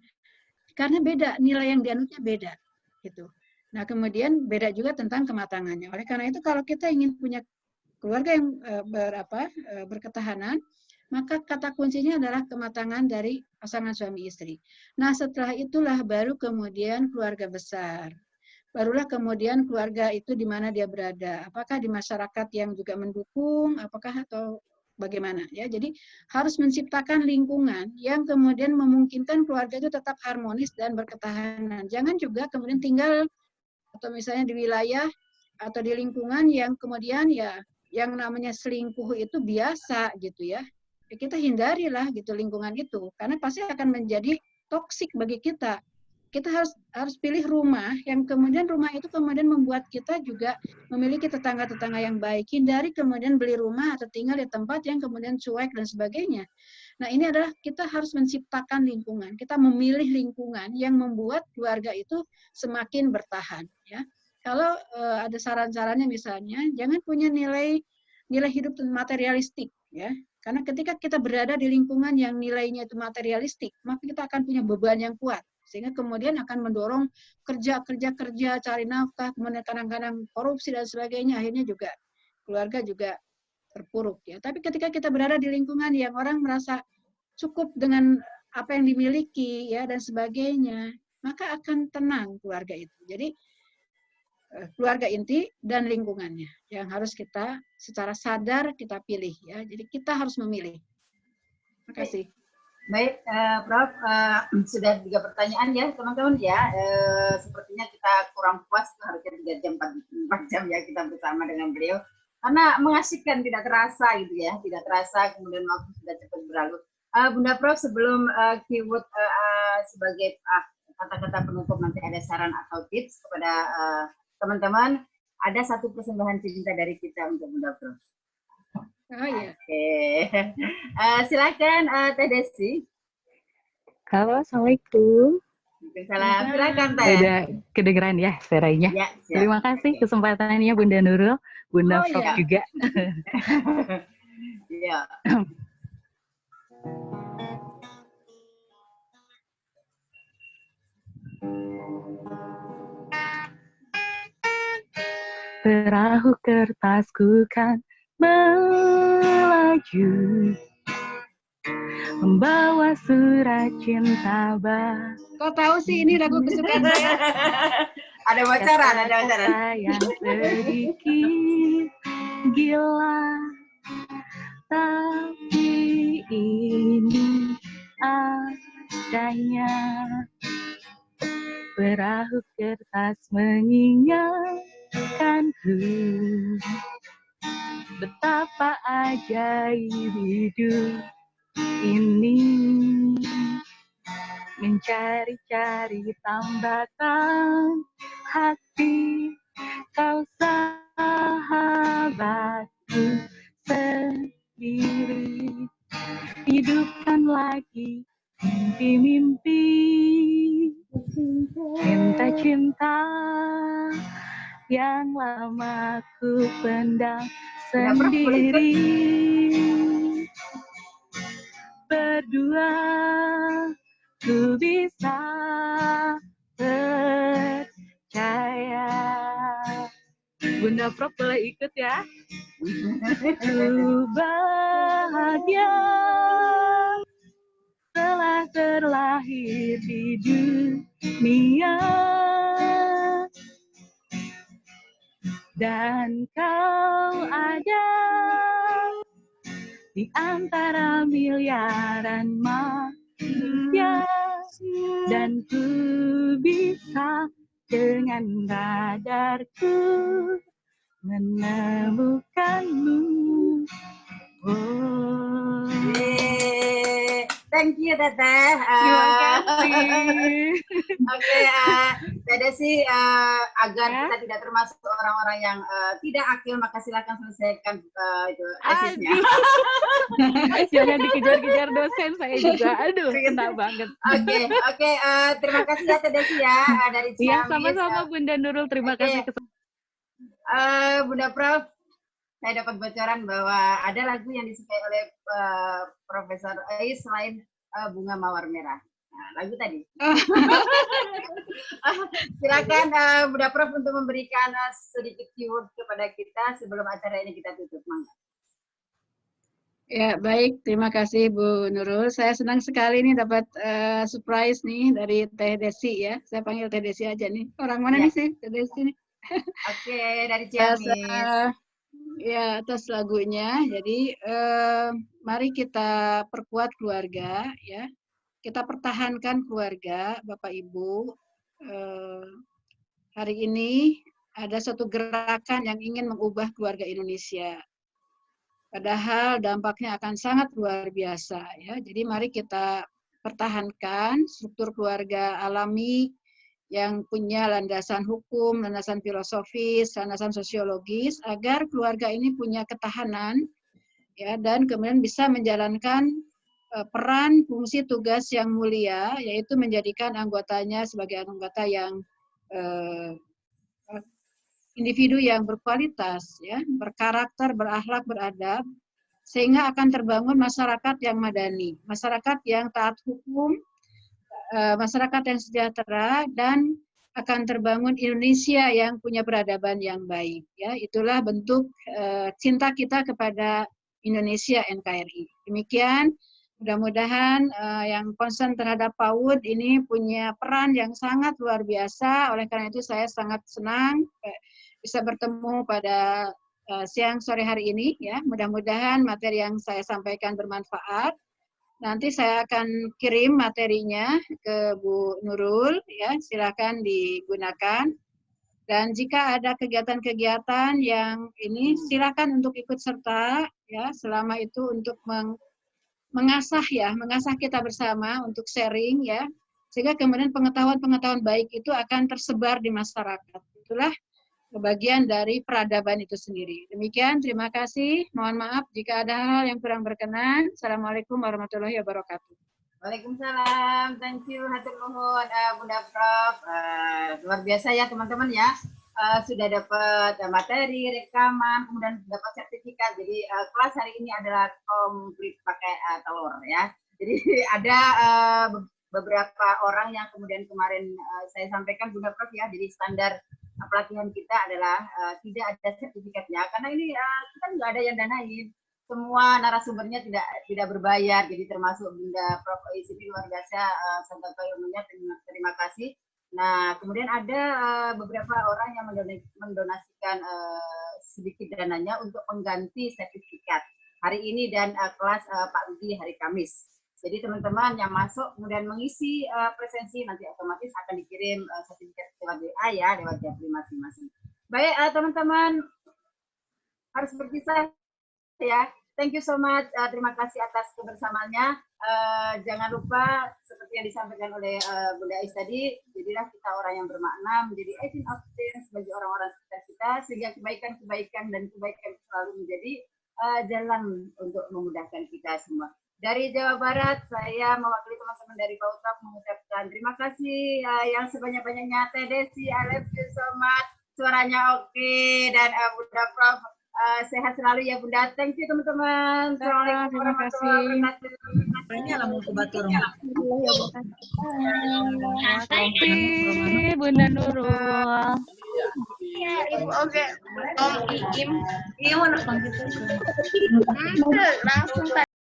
karena beda nilai yang dianutnya beda, gitu. Nah kemudian beda juga tentang kematangannya. Oleh karena itu kalau kita ingin punya keluarga yang berketahanan, maka kata kuncinya adalah kematangan dari pasangan suami istri. Nah setelah itulah baru kemudian keluarga besar. barulah kemudian keluarga itu di mana dia berada. Apakah di masyarakat yang juga mendukung, apakah atau bagaimana ya. Jadi harus menciptakan lingkungan yang kemudian memungkinkan keluarga itu tetap harmonis dan berketahanan. Jangan juga kemudian tinggal atau misalnya di wilayah atau di lingkungan yang kemudian ya yang namanya selingkuh itu biasa gitu ya. Kita hindarilah gitu lingkungan itu karena pasti akan menjadi toksik bagi kita. Kita harus pilih rumah yang kemudian rumah itu kemudian membuat kita juga memiliki tetangga-tetangga yang baik. Hindari kemudian beli rumah atau tinggal di tempat yang kemudian cuek dan sebagainya. Nah, ini adalah kita harus menciptakan lingkungan. Kita memilih lingkungan yang membuat keluarga itu semakin bertahan ya. Kalau ada saran-sarannya misalnya jangan punya nilai hidup materialistik ya. Karena ketika kita berada di lingkungan yang nilainya itu materialistik, maka kita akan punya beban yang kuat. Sehingga kemudian akan mendorong kerja, cari nafkah, kemudian kadang-kadang korupsi dan sebagainya, akhirnya juga keluarga juga terpuruk ya. Tapi ketika kita berada di lingkungan yang orang merasa cukup dengan apa yang dimiliki ya dan sebagainya, maka akan tenang keluarga itu. Jadi keluarga inti dan lingkungannya yang harus kita secara sadar kita pilih ya. Jadi kita harus memilih. Terima kasih. Baik, Prof, sudah 3 pertanyaan ya teman-teman ya. Sepertinya kita kurang puas, harusnya 3 jam 4 jam ya kita bersama dengan beliau. Karena mengasihkan, tidak terasa gitu ya, tidak terasa kemudian waktu sudah cepat berlalu. Bunda Prof, sebelum keyword sebagai kata-kata penutup nanti ada saran atau tips kepada teman-teman, ada satu persembahan cinta dari kita untuk Bunda Prof. Oh iya. Oke. Silakan Teh Desi. Halo, Assalamualaikum. Salam. Silakan Teh. Udah kedengeran ya suaranya. Ya, terima kasih kesempatannya Bunda Nurul, Bunda Prof ya. juga. Iya. Perahu kertasku kan melaju, membawa surat cinta Kok tahu sih ini lagu kesukaan saya? Ada bocoran, ada bocoran. Yang sedikit gila, tapi ini adanya. Perahu kertas mengingatkanku betapa ajaib hidup ini, mencari-cari tambatan hati, kau sahabatku sendiri. Hidupkan lagi mimpi-mimpi, cinta-cinta yang lama ku pendam sendiri. Berdua ku bisa percaya. Bunda Prof boleh ikut ya. Ku bahagia telah terlahir di dunia, dan kau ada di antara miliaran manusia, dan ku bisa dengan radarku menemukanmu. Oh. Thank you Teteh. Terima kasih. Oke, Teh Desi, agar kita tidak termasuk orang-orang yang tidak akil, maka silakan selesaikan itu tesisnya. Jangan dikejar-kejar dosen saya juga. Aduh, kena banget. Oke, terima kasih ya Teh Desi ya dari Ciamis. Iya, sama-sama Bunda Nurul, terima kasih. Bunda Prof, saya dapat bocoran bahwa ada lagu yang disukai oleh Profesor Ais selain Bunga Mawar Merah. Nah, lagu tadi. Silakan Bunda Prof untuk memberikan sedikit keyword kepada kita sebelum acara ini kita tutup. Ya, baik. Terima kasih Bu Nurul. Saya senang sekali nih dapat surprise nih dari Teh Desi ya. Saya panggil Teh Desi aja nih. Orang mana Ya. nih sih Teh Desi nih? Oke, dari Ciamis. Ya, atas lagunya. Jadi, mari kita perkuat keluarga ya. Kita pertahankan keluarga, Bapak Ibu. Hari ini ada satu gerakan yang ingin mengubah keluarga Indonesia. Padahal dampaknya akan sangat luar biasa ya. Jadi mari kita pertahankan struktur keluarga alami yang punya landasan hukum, landasan filosofis, landasan sosiologis agar keluarga ini punya ketahanan ya dan kemudian bisa menjalankan peran, fungsi, tugas yang mulia yaitu menjadikan anggotanya sebagai anggota yang individu yang berkualitas, ya, berkarakter, berakhlak, beradab, sehingga akan terbangun masyarakat yang madani, masyarakat yang taat hukum, masyarakat yang sejahtera, dan akan terbangun Indonesia yang punya peradaban yang baik. Ya, itulah bentuk cinta kita kepada Indonesia NKRI. Demikian, mudah-mudahan yang concern terhadap PAUD ini punya peran yang sangat luar biasa. Oleh karena itu saya sangat senang bisa bertemu pada siang sore hari ini ya. Mudah-mudahan materi yang saya sampaikan bermanfaat. Nanti saya akan kirim materinya ke Bu Nurul ya, silakan digunakan. Dan jika ada kegiatan-kegiatan yang ini silakan untuk ikut serta ya, selama itu untuk mengasah kita bersama untuk sharing ya. Sehingga kemudian pengetahuan-pengetahuan baik itu akan tersebar di masyarakat. Itulah bagian dari peradaban itu sendiri. Demikian, terima kasih. Mohon maaf jika ada hal yang kurang berkenan. Assalamualaikum warahmatullahi wabarakatuh. Waalaikumsalam. Thank you, hatur nuhun, Bunda Prof. Luar biasa ya teman-teman ya. Sudah dapat materi, rekaman, kemudian dapat sertifikat. Jadi kelas hari ini adalah komplit pakai telur ya. Jadi ada beberapa orang yang kemudian kemarin saya sampaikan Bunda Prof ya. Jadi standar pelatihan kita adalah tidak ada sertifikatnya karena ini kita nggak ada yang danain, semua narasumbernya tidak berbayar, jadi termasuk Bunda Prof ICP luar biasa sangat ilmunya, terima kasih. Nah kemudian ada beberapa orang yang mendonasikan sedikit dananya untuk pengganti sertifikat hari ini dan kelas Pak Rudi hari Kamis. Jadi teman-teman yang masuk kemudian mengisi presensi nanti otomatis akan dikirim sertifikat lewat WA ya, lewat Japri masing-masing. Baik teman-teman, harus berpisah ya. Thank you so much. Terima kasih atas kebersamaannya. Jangan lupa seperti yang disampaikan oleh Bunda Ais tadi, jadilah kita orang yang bermakna, menjadi agent of change bagi orang-orang sekitar kita, sehingga kebaikan-kebaikan dan kebaikan selalu menjadi jalan untuk memudahkan kita semua. Dari Jawa Barat, saya mewakili teman-teman dari PAUD mengucapkan terima kasih yang sebanyak-banyaknya. Teh Desi, I love you so much. Suaranya oke, dan Bunda Prof sehat selalu ya Bunda. Thank you teman-teman. Assalamualaikum warahmatullahi wabarakatuh. Banyak lah mau ke Batur. Terima kasih Bunda Nurul. Oke. Om Iim. Iya, langsung